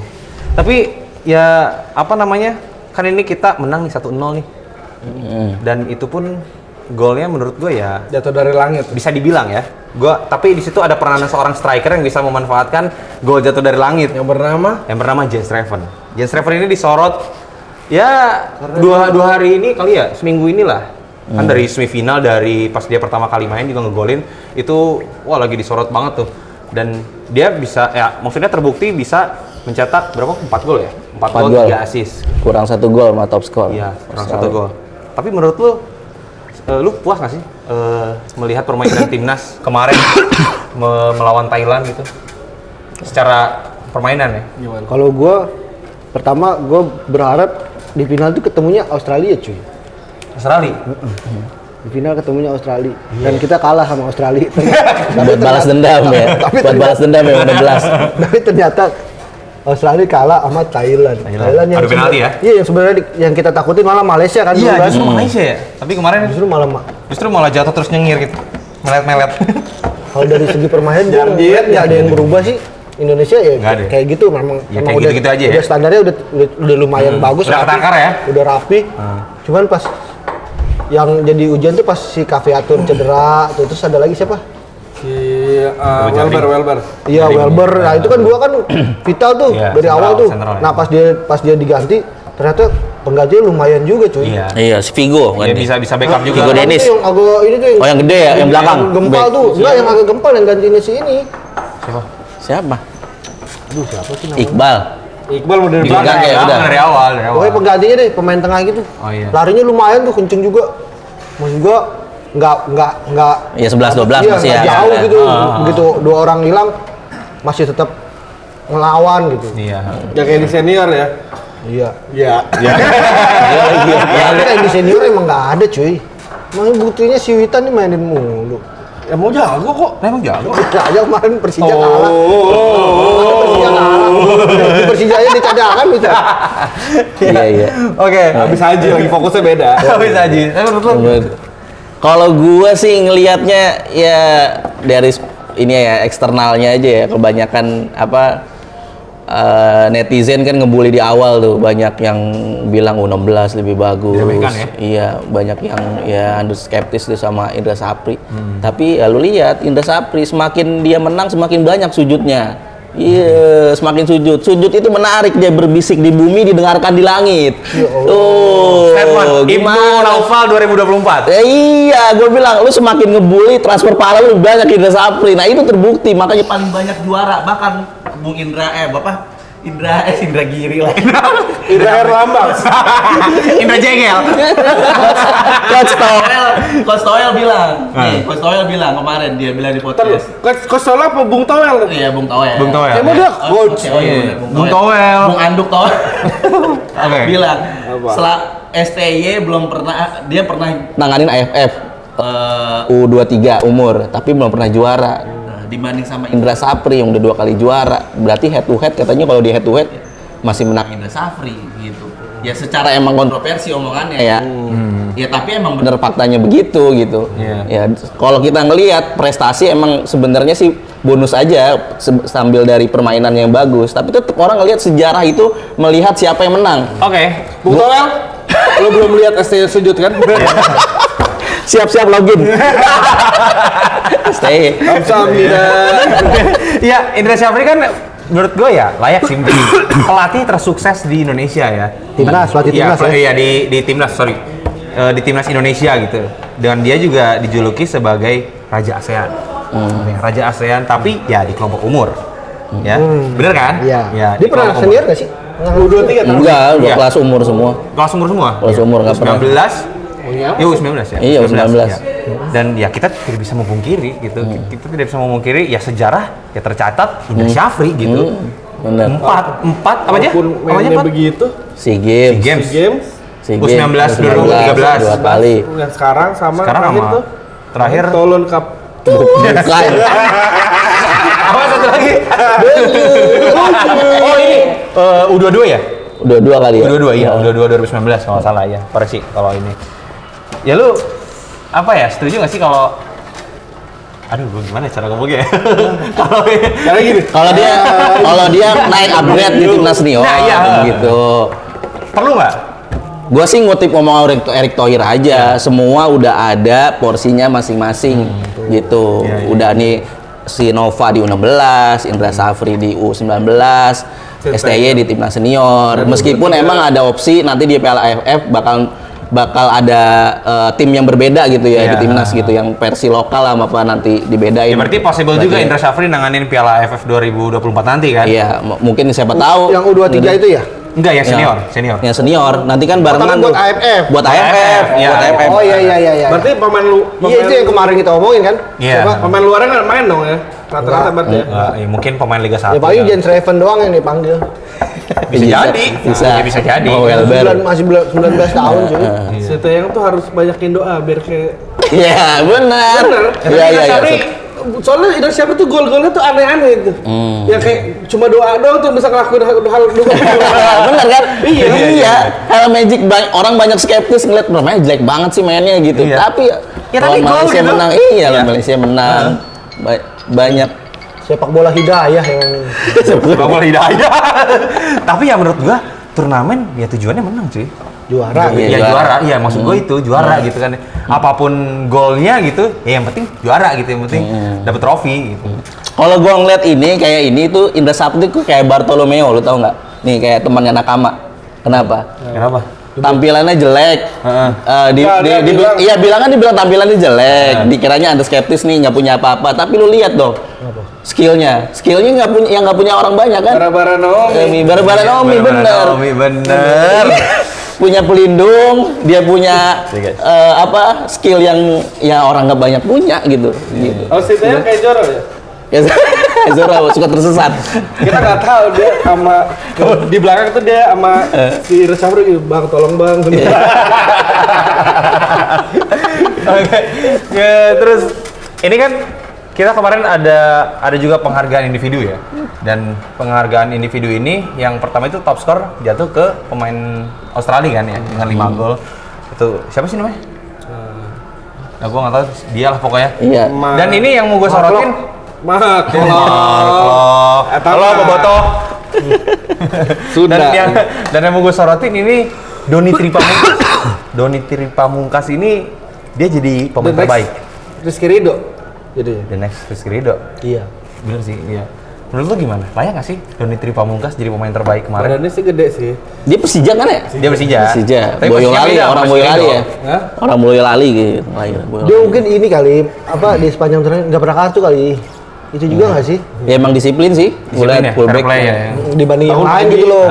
Speaker 2: Tapi ya apa namanya? Kan ini kita menang nih 1-0 nih. Dan itu pun golnya menurut gue ya
Speaker 4: Jatuh dari langit.
Speaker 2: bisa dibilang ya. Tapi di situ ada peranan seorang striker yang bisa memanfaatkan gol jatuh dari langit
Speaker 4: Yang bernama
Speaker 2: yang bernama Jens Reven. Jens Reven ini disorot ya dua hari ini kali ya, seminggu inilah. Kan dari semifinal, dari pas dia pertama kali main juga ngegolin itu wah lagi disorot banget tuh. Dan dia bisa ya maksudnya terbukti bisa mencetak berapa? 4 gol ya? 4 gol, 3 assist.
Speaker 1: Kurang 1 gol sama top skor.
Speaker 2: Iya, kurang 1 gol. Tapi menurut lu puas nggak sih melihat permainan timnas kemarin melawan Thailand gitu? Secara permainan ya?
Speaker 4: gimana?
Speaker 3: Kalau gue, pertama gue berharap di final itu ketemunya Australia cuy.
Speaker 2: Australia.
Speaker 3: Di final ketemunya Australia. Dan kita kalah sama Australia.
Speaker 1: Buat balas dendam ya. Buat balas dendam ya udah belas.
Speaker 3: Tapi ternyata Australia kalah sama Thailand. Thailand yang
Speaker 2: Adu penalti ya?
Speaker 3: Iya, yang sebenarnya yang kita takutin malah Malaysia kan.
Speaker 2: Iya,
Speaker 3: dulu kan.
Speaker 2: justru Malaysia ya. Tapi kemarin
Speaker 3: Justru
Speaker 2: malah jatuh terus nyengir gitu. Melet-melet.
Speaker 3: kalau dari segi permainan gue
Speaker 4: Jardiet,
Speaker 3: ngeliat nggak ada yang berubah sih. Indonesia ya
Speaker 2: Nggak ada.
Speaker 3: kayak gitu memang
Speaker 2: Ya,
Speaker 3: memang
Speaker 2: kayak
Speaker 3: udah
Speaker 2: gitu-gitu aja ya?
Speaker 3: udah standarnya udah lumayan bagus,
Speaker 2: Udah
Speaker 3: rapi.
Speaker 2: ketakar ya?
Speaker 3: Udah rapi. Cuman pas yang jadi ujian tuh pas si Caviatur cedera, terus ada lagi siapa?
Speaker 4: Si Welber.
Speaker 3: Iya, Welber. Nah, itu kan dua kan vital tuh
Speaker 2: Iya,
Speaker 3: dari awal tuh.
Speaker 2: sentral ya.
Speaker 3: Nah, pas dia diganti ternyata penggantinya lumayan juga cuy.
Speaker 2: Iya.
Speaker 1: Iya, si Vigo kan.
Speaker 2: Ya bisa backup juga.
Speaker 1: Vigo Dennis.
Speaker 3: Itu yang agak ini tuh
Speaker 1: Oh, yang gede ya, yang belakang.
Speaker 3: gempal
Speaker 1: Back.
Speaker 3: tuh. Enggak, yang agak gempal yang gantinya si ini.
Speaker 1: Siapa?
Speaker 3: Aduh, siapa sih namanya?
Speaker 1: Iqbal.
Speaker 4: Iqbal udah di
Speaker 1: Dipegang
Speaker 4: belakang.
Speaker 1: ya, udah.
Speaker 2: Dari awal.
Speaker 3: Pokoknya penggantinya deh pemain tengah gitu.
Speaker 2: Oh, iya.
Speaker 3: Larinya lumayan tuh, kenceng juga. Maksud gua nggak
Speaker 1: Ya 11-12
Speaker 3: iya,
Speaker 1: masih
Speaker 3: nggak
Speaker 1: ya.
Speaker 3: jauh gitu.
Speaker 2: Ah.
Speaker 3: Begitu dua orang hilang masih tetap ngelawan gitu.
Speaker 2: Iya.
Speaker 4: Ya kayak di senior ya.
Speaker 3: Iya.
Speaker 4: Iya.
Speaker 3: Ya, kayak di senior emang nggak ada cuy. Makanya buktinya si Witan nih mainin mulu.
Speaker 4: Ya mau jago kok.
Speaker 2: Emang jago.
Speaker 3: Ya aja kemarin Persija kalah. Persija kalah. Di Persija aja dicadangan gitu.
Speaker 1: Iya.
Speaker 4: Oke, habis haji lagi fokusnya beda.
Speaker 2: Habis aja.
Speaker 1: Kalau gua sih ngelihatnya ya dari ini ya eksternalnya aja ya, kebanyakan netizen kan ngebully di awal tuh, banyak yang bilang U16 lebih bagus.
Speaker 2: Diremehkan ya?
Speaker 1: Iya, banyak yang ya skeptis tuh sama Indra Sapri. Tapi ya lu lihat Indra Sapri semakin dia menang semakin banyak sujudnya. Iya, semakin sujud. Sujud itu menarik, dia berbisik di bumi didengarkan di langit. Tuh,
Speaker 2: Statement Ibnu
Speaker 1: gimana?
Speaker 2: Naufal 2024.
Speaker 1: Ya iya, gue bilang lu semakin ngebully transfer pahala lu lebih banyak Indra Sapri. Nah itu terbukti, makanya paling banyak juara. Bahkan Bung Indra Indra Giri lah.
Speaker 4: Indra Herlambang.
Speaker 2: Indra Jengel.
Speaker 1: Coach Toel bilang, Coach Toel bilang kemarin dia bilang di podcast.
Speaker 4: Coach Sola apa Bung Toel?
Speaker 1: Iya Bung Toel.
Speaker 2: Bung Toel.
Speaker 4: Ya udah, coach.
Speaker 1: Oh iya,
Speaker 2: Bung Toel.
Speaker 1: Bung Anduk Toel.
Speaker 2: Oke.
Speaker 1: Bilang
Speaker 4: Apa?
Speaker 1: setelah STY belum pernah, dia pernah nanganin AFF U23 umur, tapi belum pernah juara. Dibanding sama Indra Sapri yang udah 2 kali juara, berarti head to head katanya kalau di head to head masih menang Indra Sapri gitu. Ya secara emang kontroversi omongannya ya. Ya tapi emang bener faktanya begitu gitu.
Speaker 2: Iya.
Speaker 1: Ya kalau kita ngelihat prestasi emang sebenarnya sih bonus aja sambil dari permainan yang bagus, tapi tetap orang ngelihat sejarah itu melihat siapa yang menang.
Speaker 2: Oke.
Speaker 4: Bung Toel? Lo belum lihat STY sujud kan?
Speaker 1: Siap-siap login. Stay.
Speaker 4: Kamsahamnida.
Speaker 2: Ya, Indra Syafri kan menurut gue ya layak sih menjadi pelatih tersukses di Indonesia ya.
Speaker 3: Timnas, pelatih timnas ya.
Speaker 2: Iya, di timnas, sorry. Di timnas Indonesia gitu. Dan dia juga dijuluki sebagai Raja ASEAN. Ya, Raja ASEAN, tapi ya di kelompok umur. Ya, bener kan?
Speaker 3: Iya.
Speaker 2: Ya,
Speaker 3: Dia
Speaker 2: di
Speaker 3: pernah
Speaker 2: kelompok
Speaker 3: senior
Speaker 2: umur.
Speaker 3: nggak sih?
Speaker 4: U23 kan?
Speaker 1: Enggak, udah
Speaker 2: Iya.
Speaker 1: kelas umur semua.
Speaker 2: Kelas umur semua?
Speaker 1: Kelas umur nggak pernah.
Speaker 2: 19. Ya U19 ya.
Speaker 1: Iya, U19.
Speaker 2: ya. Dan ya kita tidak bisa memungkiri gitu. Kita tidak bisa memungkiri ya sejarah ya tercatat Indra Syafri gitu.
Speaker 1: Bener.
Speaker 2: Empat apa aja?
Speaker 4: Walaupun
Speaker 2: Apa aja
Speaker 4: mainnya
Speaker 2: Pat?
Speaker 4: begitu,
Speaker 1: SEA Games.
Speaker 2: Games.
Speaker 4: games
Speaker 2: U19 2013.
Speaker 1: 2 kali.
Speaker 4: yang sekarang sama
Speaker 2: Sekarang
Speaker 4: terakhir
Speaker 2: sama
Speaker 4: tuh
Speaker 2: terakhir
Speaker 4: Toulon Cup.
Speaker 1: Bukan.
Speaker 2: apa satu lagi? Oh ini U22 ya?
Speaker 1: Udah 2 kali ya.
Speaker 2: U22 iya, U22 2019 kalau nggak salah ya. Persi kalau ini. Ya lu apa ya? Setuju nggak sih kalau aduh, gua gimana cara ngomongnya? Kalau
Speaker 4: Karena gini,
Speaker 1: Kalau dia naik upgrade di timnas senior
Speaker 2: Nah, iya.
Speaker 1: gitu.
Speaker 2: perlu nggak?
Speaker 1: Gua sih ngutip ngomong Erick Thohir aja, semua udah ada porsinya masing-masing gitu.
Speaker 2: Iya, iya.
Speaker 1: Udah nih si Nova di U16, Indra Safri di U19, STY di timnas senior. Meskipun emang ada opsi nanti di Piala AFF bakal ada tim yang berbeda gitu ya
Speaker 2: Iya.
Speaker 1: di timnas gitu, yang versi lokal sama apa nanti dibedain.
Speaker 2: Ya berarti possible juga
Speaker 1: Berarti-
Speaker 2: Indra Syafri nanganin Piala AFF 2024 nanti kan?
Speaker 1: Iya, mungkin siapa tahu.
Speaker 3: Yang U23 itu ya?
Speaker 2: Enggak ya senior,
Speaker 1: Ya.
Speaker 2: senior.
Speaker 1: Yang senior, nanti kan barengan
Speaker 3: tapi buat
Speaker 1: tuh.
Speaker 3: AFF.
Speaker 1: Buat AFF,
Speaker 2: Iya.
Speaker 1: buat AFF.
Speaker 3: Oh iya.
Speaker 4: berarti pemain lu
Speaker 3: Iya itu yang kemarin kita omongin kan?
Speaker 2: Iya.
Speaker 3: Siapa?
Speaker 4: pemain luarnya nggak main dong ya? Rata-rata berarti ya.
Speaker 2: Ya, mungkin pemain Liga 1.
Speaker 3: Ya paling Jens Raven doang yang dipanggil.
Speaker 2: Bisa jadi.
Speaker 1: Bisa.
Speaker 2: Ya, bisa jadi.
Speaker 1: Oh, Welber.
Speaker 3: Masih 19 tahun cuy.
Speaker 4: Si Teyang tuh harus banyakin doa biar kayak
Speaker 1: Iya, benar.
Speaker 4: Bener.
Speaker 1: Iya, iya, iya.
Speaker 2: Syafri
Speaker 4: soalnya Indonesia tuh gol-golnya tuh aneh-aneh itu. Ya kayak cuma doa doang tuh bisa ngelakuin hal
Speaker 1: Bener kan?
Speaker 4: Iya.
Speaker 1: Hal Magic orang banyak skeptis ngeliat mainnya jelek banget sih mainnya gitu.
Speaker 2: Iya.
Speaker 1: Tapi
Speaker 2: Ya, tapi
Speaker 1: lawan
Speaker 2: gol
Speaker 1: Malaysia
Speaker 2: gitu.
Speaker 1: menang. Iya, lawan
Speaker 2: Iya.
Speaker 1: Malaysia menang. Banyak
Speaker 3: Sepak bola hidayah yang
Speaker 2: Sepak bola hidayah. Tapi ya menurut gua turnamen ya tujuannya menang cuy.
Speaker 3: juara.
Speaker 1: Iya,
Speaker 2: Iya
Speaker 1: juara.
Speaker 2: juara, iya maksud gue itu juara gitu kan. Apapun golnya gitu, ya yang penting juara gitu, yang penting dapat trofi gitu.
Speaker 1: Kalau gua ngeliat ini kayak ini tuh Indra Sapri tuh kayak Bartolomeo, lu tau nggak? Nih kayak temannya Nakama. Kenapa?
Speaker 2: Kenapa?
Speaker 1: Tampilannya jelek. Iya dibilang tampilannya jelek. Dikiranya Anda skeptis nih nggak punya apa-apa. Tapi lu lihat dong. Skillnya nggak punya orang banyak kan?
Speaker 4: Bara-bara Naomi.
Speaker 1: Bara-bara Naomi bener.
Speaker 2: Naomi bener.
Speaker 1: Punya pelindung, dia punya skill yang ya orang nggak banyak punya gitu. Gitu.
Speaker 4: Oh, si Teo kayak Joro ya?
Speaker 1: Ya, Zoro suka tersesat.
Speaker 4: Kita nggak tahu dia sama di belakang tuh dia sama si Resafri gitu, bang tolong bang.
Speaker 2: Oke. Ya, terus ini kan kita kemarin ada juga penghargaan individu ya. Dan penghargaan individu ini yang pertama itu top skor jatuh ke pemain Australia kan ya dengan 5 gol. Itu siapa sih namanya? Nah, gua nggak tahu, dia lah pokoknya.
Speaker 1: Iya.
Speaker 2: Dan ini yang mau gue sorotin,
Speaker 4: Mak,
Speaker 2: halo Boboto.
Speaker 4: Sudah.
Speaker 2: Dan yang mau gue sorotin ini Doni Tripamungkas. Doni Tripamungkas ini dia jadi pemain terbaik.
Speaker 4: Rizky Ridho. Jadi.
Speaker 2: The next Rizky Ridho.
Speaker 3: Iya.
Speaker 2: Bener sih, iya. Menurut lu gimana? Layak nggak sih Doni Tripamungkas jadi pemain terbaik kemarin?
Speaker 4: Badannya sih gede sih.
Speaker 1: Dia Persija kan ya?
Speaker 2: Dia Persija.
Speaker 1: Persija.
Speaker 2: Tapi posisinya
Speaker 1: Boyolali,
Speaker 2: beda sama
Speaker 1: orang
Speaker 2: Rizky
Speaker 1: Boyolali
Speaker 2: Ridho.
Speaker 1: ya.
Speaker 4: Hah?
Speaker 1: Orang Boyolali gitu. Boyolali.
Speaker 3: Dia mungkin ini kali di sepanjang turnamen nggak pernah kartu kali. Itu juga nggak sih?
Speaker 1: Ya emang disiplin sih.
Speaker 2: Disiplin ya, fair play ya.
Speaker 3: Dibanding yang lain gitu loh.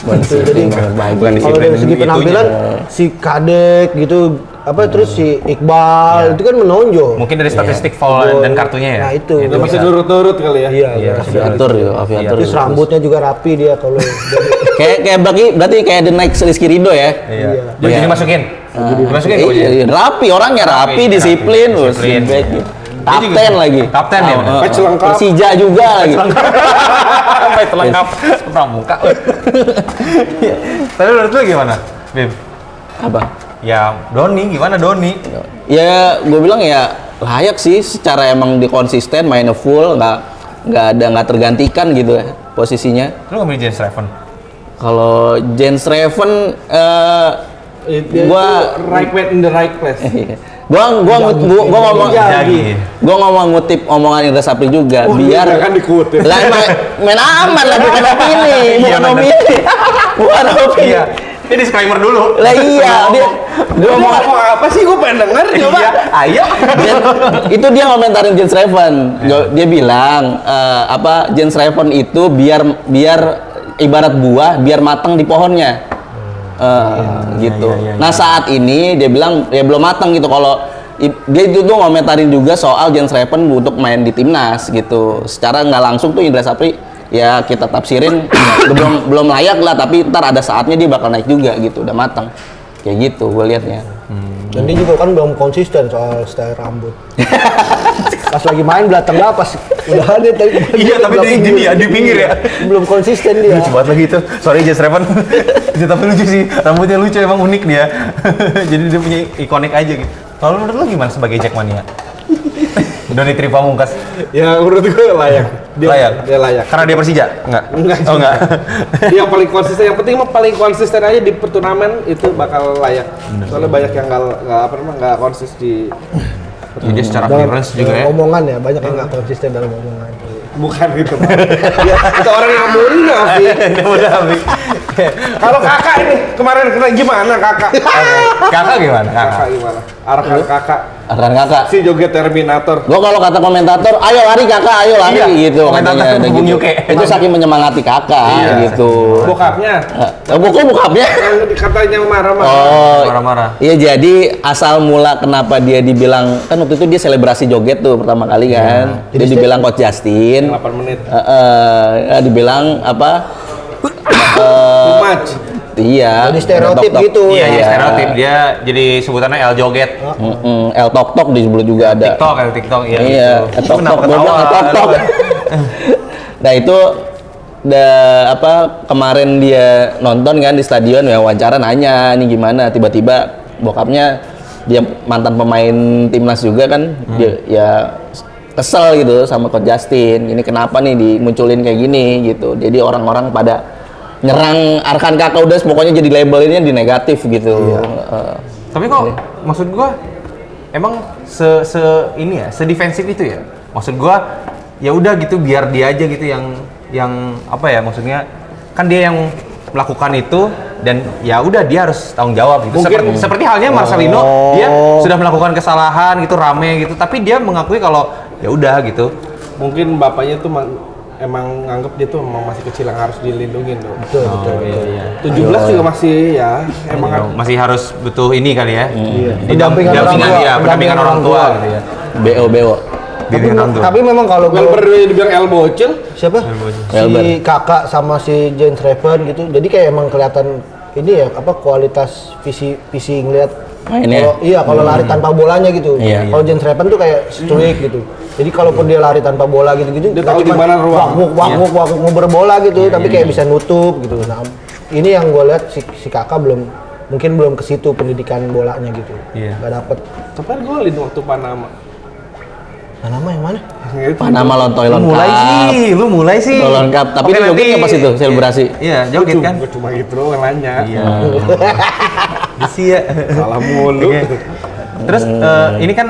Speaker 1: Jadi
Speaker 2: Bukan
Speaker 3: Kalau
Speaker 2: disiplin
Speaker 3: dari segi penampilan si Kadek gitu terus si Iqbal itu kan menonjol.
Speaker 2: Mungkin dari statistik foul dan kartunya ya.
Speaker 3: Nah itu.
Speaker 2: Itu
Speaker 4: Masih
Speaker 2: bisa.
Speaker 4: nurut-nurut kali ya.
Speaker 3: Iya.
Speaker 1: Aviator ya, aviator.
Speaker 3: Terus rambutnya juga rapi dia kalau
Speaker 1: Kayak berarti kayak the next Rizky Ridho ya.
Speaker 2: Iya.
Speaker 3: Iya.
Speaker 2: Jadi dimasukin. Dimasukin ke
Speaker 1: Iya, iya, rapi orangnya, rapi, disiplin, loh,
Speaker 2: disiplin.
Speaker 1: back. Kapten lagi.
Speaker 2: Kapten ya.
Speaker 4: Patch lengkap.
Speaker 1: Persija juga lagi.
Speaker 2: Sampai terlengkap pramuka. Tapi menurut lu gimana, Bim?
Speaker 1: Apa?
Speaker 2: Ya Doni gimana Doni?
Speaker 1: Ya, gue bilang ya layak sih secara emang dikonsisten mainnya full, nggak tergantikan gitu ya posisinya.
Speaker 2: Lu ngambil James Raven?
Speaker 1: Kalau Jens Raven,
Speaker 4: Gua
Speaker 1: gua
Speaker 4: right man in the right place.
Speaker 1: gua ngomong
Speaker 2: Jagi.
Speaker 1: gua ngomong ngutip omongan Indra Sapri juga biar
Speaker 4: Kan dikutip.
Speaker 1: lah emang main aman lah bukan opini
Speaker 2: Iya,
Speaker 1: bukan
Speaker 2: bener.
Speaker 1: opini bukan opini
Speaker 2: Iya. Ini disclaimer dulu.
Speaker 1: lah iya dia
Speaker 4: Gua
Speaker 1: ngomong
Speaker 4: ngomong apa sih? Gua pengen denger coba.
Speaker 2: Iya, ayo.
Speaker 1: itu dia ngomentarin Jens Raven. Dia bilang Jens Raven itu biar ibarat buah biar matang di pohonnya. Gitu.
Speaker 2: iya.
Speaker 1: Nah saat ini dia bilang ya belum matang gitu. Kalau dia itu tuh ngomentarin juga soal Jens Raven untuk main di timnas gitu. Secara nggak langsung tuh Indra Sapri ya kita tafsirin ya, belum layak lah. Tapi ntar ada saatnya dia bakal naik juga gitu. Udah matang. Kayak gitu gue liatnya.
Speaker 3: Dan dia juga kan belum konsisten soal style rambut. Pas lagi main belakang lah pas udah ada tadi.
Speaker 2: Iya, tapi di pinggir ya.
Speaker 3: Belum konsisten dia.
Speaker 2: Lucu banget lagi itu. Sorry James Raven. Itu tapi lucu sih. Rambutnya lucu emang unik dia. Jadi dia punya ikonik aja gitu. Kalau menurut lu gimana sebagai Jackmania? Doni Tripamungkas
Speaker 4: Ya menurut gue layak.
Speaker 2: layak.
Speaker 4: Dia layak.
Speaker 2: Karena dia Persija? Enggak.
Speaker 4: Enggak.
Speaker 2: Oh enggak.
Speaker 4: Dia yang paling konsisten. Yang penting mah paling konsisten aja di turnamen itu bakal layak. Soalnya banyak yang nggak konsisten di.
Speaker 2: Jadi secara
Speaker 3: Dalam-
Speaker 2: appearance juga
Speaker 3: dalam
Speaker 2: ya.
Speaker 3: omongan ya banyak yang nggak konsisten dalam omongan.
Speaker 4: Bukan gitu. Ya, itu orang yang mulia, Ovi.
Speaker 2: Dia udah habis.
Speaker 4: Kalau kakak ini kemarin kena gimana kakak?
Speaker 2: Kakak gimana?
Speaker 4: Kakak gimana? Arahan kakak.
Speaker 1: Akan kakak.
Speaker 4: Si joget Terminator.
Speaker 1: Gua kalau kata komentator, ayo lari kakak, ayo lari
Speaker 2: Iya,
Speaker 1: gitu
Speaker 2: komentator
Speaker 1: katanya. Ada
Speaker 2: Bung
Speaker 1: gitu.
Speaker 2: Yuke.
Speaker 1: Itu saking menyemangati kakak
Speaker 2: Iya,
Speaker 1: gitu.
Speaker 4: Bokapnya
Speaker 1: Bokapnya.
Speaker 4: yang katanya marah-marah.
Speaker 1: Oh,
Speaker 2: Marah-marah.
Speaker 1: iya jadi asal mula kenapa dia dibilang kan waktu itu dia selebrasi joget tuh pertama kali kan. Dia dibilang Coach Justin.
Speaker 4: 8 menit.
Speaker 1: Dibilang apa?
Speaker 4: Too much.
Speaker 1: Iya.
Speaker 3: Jadi stereotip
Speaker 1: Tok-tok.
Speaker 3: gitu.
Speaker 2: Iya,
Speaker 3: ya.
Speaker 2: stereotip dia jadi sebutannya El Joget.
Speaker 1: El Tok-tok disebut juga ada.
Speaker 2: TikTok, iya.
Speaker 1: Iya,
Speaker 2: gitu.
Speaker 1: El Tok-tok,
Speaker 2: Kenapa
Speaker 1: gua bilang El
Speaker 2: ketawa?
Speaker 1: Tok-tok. Nah itu kemarin dia nonton kan di stadion ya, wawancara nanya nih gimana, tiba-tiba bokapnya dia mantan pemain timnas juga kan, dia ya kesel gitu sama Coach Justin, ini kenapa nih dimunculin kayak gini gitu. Jadi orang-orang pada nyerang Arkan Kakak udah pokoknya jadi labelinnya di negatif gitu.
Speaker 2: Tapi kok maksud gua emang ini ya, sedefensif itu ya. Maksud gua ya udah gitu biar dia aja gitu yang apa ya, maksudnya kan dia yang melakukan itu dan ya udah dia harus tanggung jawab gitu. Seperti halnya Marcelino, dia sudah melakukan kesalahan gitu, rame gitu, tapi dia mengakui kalau ya udah gitu.
Speaker 4: Mungkin bapaknya tuh emang nganggep dia tuh emang masih kecil yang harus dilindungin tuh.
Speaker 3: Betul.
Speaker 2: Iya.
Speaker 4: 17 juga masih ya emang
Speaker 2: Masih harus butuh ini kali ya.
Speaker 3: Pendampingan orang tua.
Speaker 2: Pendampingan orang tua gitu ya.
Speaker 1: BO.
Speaker 3: Tapi memang kalau
Speaker 4: Welber dibilang El Bocil.
Speaker 3: siapa?
Speaker 1: Welber.
Speaker 3: Si Kakak sama si Jens Reven gitu. Jadi kayak emang kelihatan ini ya apa kualitas visi ngelihat
Speaker 1: Mainnya.
Speaker 3: kalau lari tanpa bolanya gitu.
Speaker 1: Iya.
Speaker 3: Kalau Jens Reven tuh kayak stoik gitu. Jadi kalaupun dia lari tanpa bola gitu-gitu,
Speaker 4: Dia
Speaker 3: nggak
Speaker 4: tahu di
Speaker 3: cuman
Speaker 4: mana ruang.
Speaker 3: wakuk ngober bola gitu, tapi kayak bisa nutup gitu. Nah, ini yang gue lihat si Kakak mungkin belum ke situ pendidikan bolanya gitu.
Speaker 2: Iya.
Speaker 3: Nggak dapet.
Speaker 4: Sampai golin waktu Panama.
Speaker 3: Nama yang mana?
Speaker 1: Panama Lontoy
Speaker 2: Lu mulai sih.
Speaker 1: lengkap. Tapi
Speaker 2: Oke,
Speaker 1: itu joget
Speaker 2: nanti-
Speaker 1: nggak pas itu selebrasi?
Speaker 2: Iya, joget kan.
Speaker 4: Gue cuma gitu doang nanya.
Speaker 2: Iya. Isi ya.
Speaker 4: Salah mulu.
Speaker 2: Oke. Terus ini kan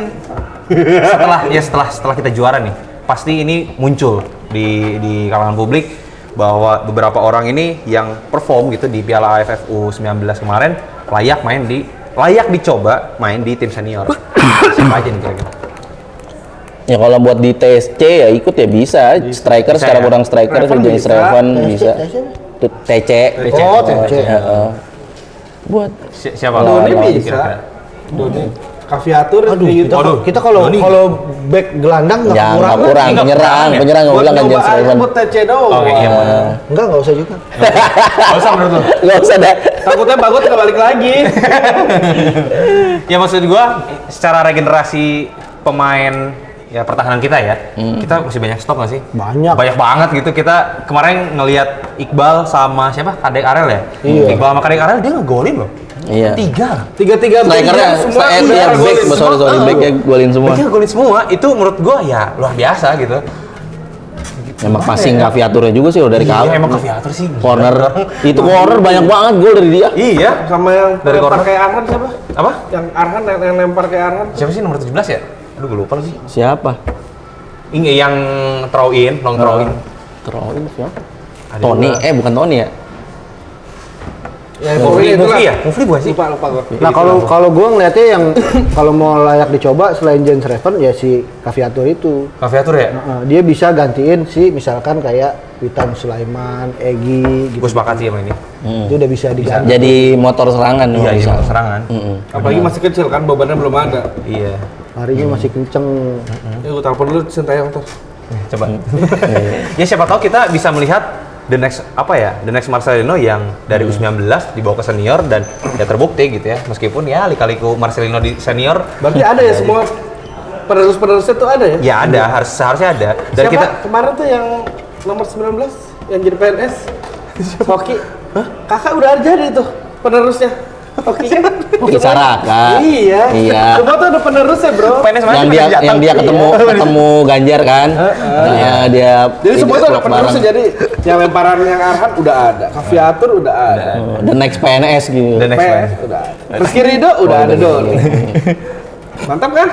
Speaker 2: setelah kita juara nih, pasti ini muncul di kalangan publik bahwa beberapa orang ini yang perform gitu di Piala AFF U19 kemarin layak dicoba main di tim senior. Siapa aja nih kira-kira?
Speaker 1: Ya kalau buat di TSC ya ikut ya bisa. Striker
Speaker 2: Bisa
Speaker 1: secara
Speaker 2: ya?
Speaker 1: kurang striker
Speaker 4: Reven
Speaker 1: James
Speaker 4: bisa.
Speaker 1: Reven bisa. Itu TC.
Speaker 3: Oh, TC.
Speaker 1: Buat
Speaker 2: Siapa?
Speaker 4: Doni
Speaker 2: Lawan
Speaker 4: bisa.
Speaker 2: kira-kira?
Speaker 4: Doni. Kaviatur
Speaker 3: Aduh,
Speaker 4: gitu.
Speaker 3: kita kalau
Speaker 2: Doni.
Speaker 3: back gelandang nggak
Speaker 1: ya
Speaker 3: kurang.
Speaker 1: nggak kurang,
Speaker 2: Nggak
Speaker 1: penyerang
Speaker 2: kurang ya?
Speaker 1: nggak
Speaker 4: Buat
Speaker 1: bilang kan
Speaker 4: nyoba
Speaker 1: James
Speaker 4: aja
Speaker 1: Reven.
Speaker 4: buat TC doang.
Speaker 2: Oke, iya.
Speaker 3: Nggak usah juga.
Speaker 2: Gak usah menurut lu?
Speaker 1: Nggak usah deh.
Speaker 4: Takutnya Bagot nggak balik lagi.
Speaker 2: Ya maksud gua secara regenerasi pemain ya pertahanan kita ya, kita masih banyak stok nggak sih?
Speaker 3: Banyak.
Speaker 2: Banyak banget gitu. Kita kemarin ngelihat Iqbal sama siapa? Kadek Arel ya?
Speaker 3: Iya.
Speaker 2: Iqbal sama Kadek Arel dia ngegolin loh.
Speaker 1: Iya.
Speaker 2: 3.
Speaker 4: Tiga-tiga
Speaker 1: Strikernya
Speaker 4: semua
Speaker 1: saya
Speaker 4: udah
Speaker 1: ya
Speaker 4: golin
Speaker 1: back,
Speaker 4: semua.
Speaker 1: sorry back golin semua.
Speaker 2: Mereka ngegolin semua. Itu menurut gua ya luar biasa gitu.
Speaker 1: Emang passing Kaviaturnya juga sih dari
Speaker 2: Iya,
Speaker 1: kawin.
Speaker 2: emang Kaviatur sih.
Speaker 1: Corner. Itu corner banyak banget gol dari dia.
Speaker 2: Iya.
Speaker 4: Sama yang
Speaker 2: Dari
Speaker 4: lempar
Speaker 2: corner.
Speaker 4: kayak Arhan siapa?
Speaker 2: Apa?
Speaker 4: Yang Arhan yang lempar kayak Arhan.
Speaker 2: Siapa sih nomor 17 ya? Aduh gue lupa lagi.
Speaker 1: Siapa?
Speaker 2: Ini yang throw in, long throw in.
Speaker 1: Troin siapa?
Speaker 2: Ada
Speaker 1: Tony,
Speaker 2: juga.
Speaker 1: bukan Tony ya?
Speaker 4: Ya,
Speaker 2: Mufli
Speaker 4: itulah.
Speaker 2: ya? Mufli bukan sih?
Speaker 4: Lupa gua.
Speaker 3: Nah kalau gue ngeliatnya yang kalau mau layak dicoba selain Jens Reven ya si Kaviatur itu.
Speaker 2: Kaviatur ya?
Speaker 3: Dia bisa gantiin si misalkan kayak Witan Sulaiman, Egi gitu.
Speaker 2: Gue sepakat sih sama ini.
Speaker 3: Itu udah bisa diganti.
Speaker 1: Jadi motor serangan
Speaker 2: Iya,
Speaker 1: bisa.
Speaker 2: iya, serangan.
Speaker 4: Apalagi masih kecil kan, bebannya belum ada.
Speaker 2: Iya.
Speaker 3: Larinya masih kenceng.
Speaker 4: Ya gue telepon dulu Sintayong tuh.
Speaker 2: Coba. Ya siapa tahu kita bisa melihat the next Marcelino yang dari U19 dibawa ke senior dan ya terbukti gitu ya. Meskipun ya lika-liku Marcelino di senior
Speaker 4: Berarti ada ya semua penerus-penerusnya tuh ada ya?
Speaker 2: ya ada, seharusnya ada. Dan
Speaker 4: Siapa
Speaker 2: kita
Speaker 4: kemarin tuh yang nomor 19 yang jadi PNS? Hoki. Kakak udah jadi tuh penerusnya. Hoki kan?
Speaker 1: Oke, Saraka.
Speaker 4: Iya.
Speaker 1: Iya.
Speaker 4: Semua tuh ada penerusnya, Bro.
Speaker 2: PNS mana
Speaker 1: Yang
Speaker 2: sih,
Speaker 1: dia
Speaker 2: PNS
Speaker 1: yang dia
Speaker 2: Jateng?
Speaker 1: ketemu Ganjar kan? Nah, dia
Speaker 4: Jadi semua tuh ada
Speaker 1: vlog
Speaker 4: penerusnya,
Speaker 1: bareng.
Speaker 4: jadi yang lemparan yang Arhan udah ada, Kaviatur udah ada,
Speaker 1: The next PNS gitu.
Speaker 2: The next
Speaker 4: PS udah ada, Rizky Ridho udah ada Doni. Mantap kan?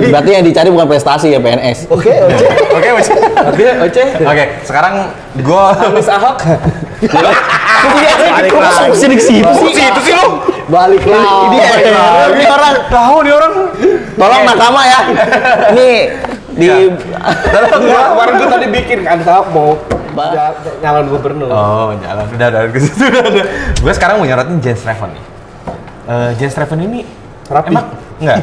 Speaker 1: Berarti yang dicari bukan prestasi ya PNS.
Speaker 3: Oke.
Speaker 2: Oke, Oce.
Speaker 4: Oke.
Speaker 2: Oke, sekarang gua
Speaker 4: Anies Ahok.
Speaker 1: Kok sini ke situ sih?
Speaker 2: itu sih lu.
Speaker 3: Balik lagi.
Speaker 1: Ini orang
Speaker 2: Tahu nih orang.
Speaker 1: tolong nakama ya. Ini di
Speaker 4: Kemarin gue tadi bikin Anies Ahok mau nyalon gubernur.
Speaker 2: Oh, jalan. Udah ke situ. Gue sekarang mau nyorotin Jens Reven nih. Jens Reven ini
Speaker 3: Rapi.
Speaker 2: emang enggak?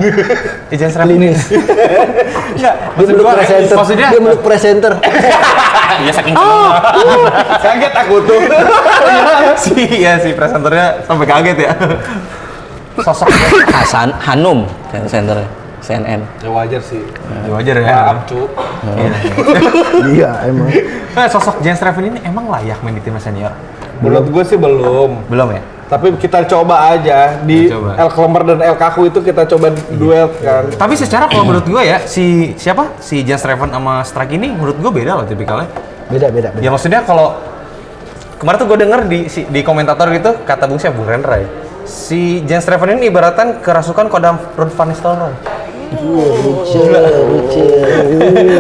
Speaker 2: Jens Reven ini enggak.
Speaker 3: Dia meluk presenter.
Speaker 2: Maksudnya
Speaker 3: Dia meluk presenter.
Speaker 2: ya saking
Speaker 4: Kaget aku tuh.
Speaker 2: si presenternya sampai kaget ya. Sosok
Speaker 1: Hasan Hanum senternya CNN.
Speaker 4: Ya wajar sih.
Speaker 2: ya wajar ya.
Speaker 4: Paham, cu.
Speaker 3: Iya emang.
Speaker 2: Nah, sosok Jens Raven ini emang layak main di timnas senior?
Speaker 4: Menurut gue sih belum.
Speaker 2: Belum ya?
Speaker 4: Tapi kita coba aja di
Speaker 2: Kita coba.
Speaker 4: El Klemer dan El Kaku itu kita coba duel kan.
Speaker 2: Tapi secara kalau menurut gue ya si Jens Raven sama Strike ini menurut gue beda loh tipikalnya.
Speaker 3: Beda.
Speaker 2: Ya maksudnya kalau kemarin tuh gue denger di komentator gitu kata Bung Bung Rendra ya. Si Jens Raven ini ibaratkan kerasukan Kodam Ruud van Nistelrooy.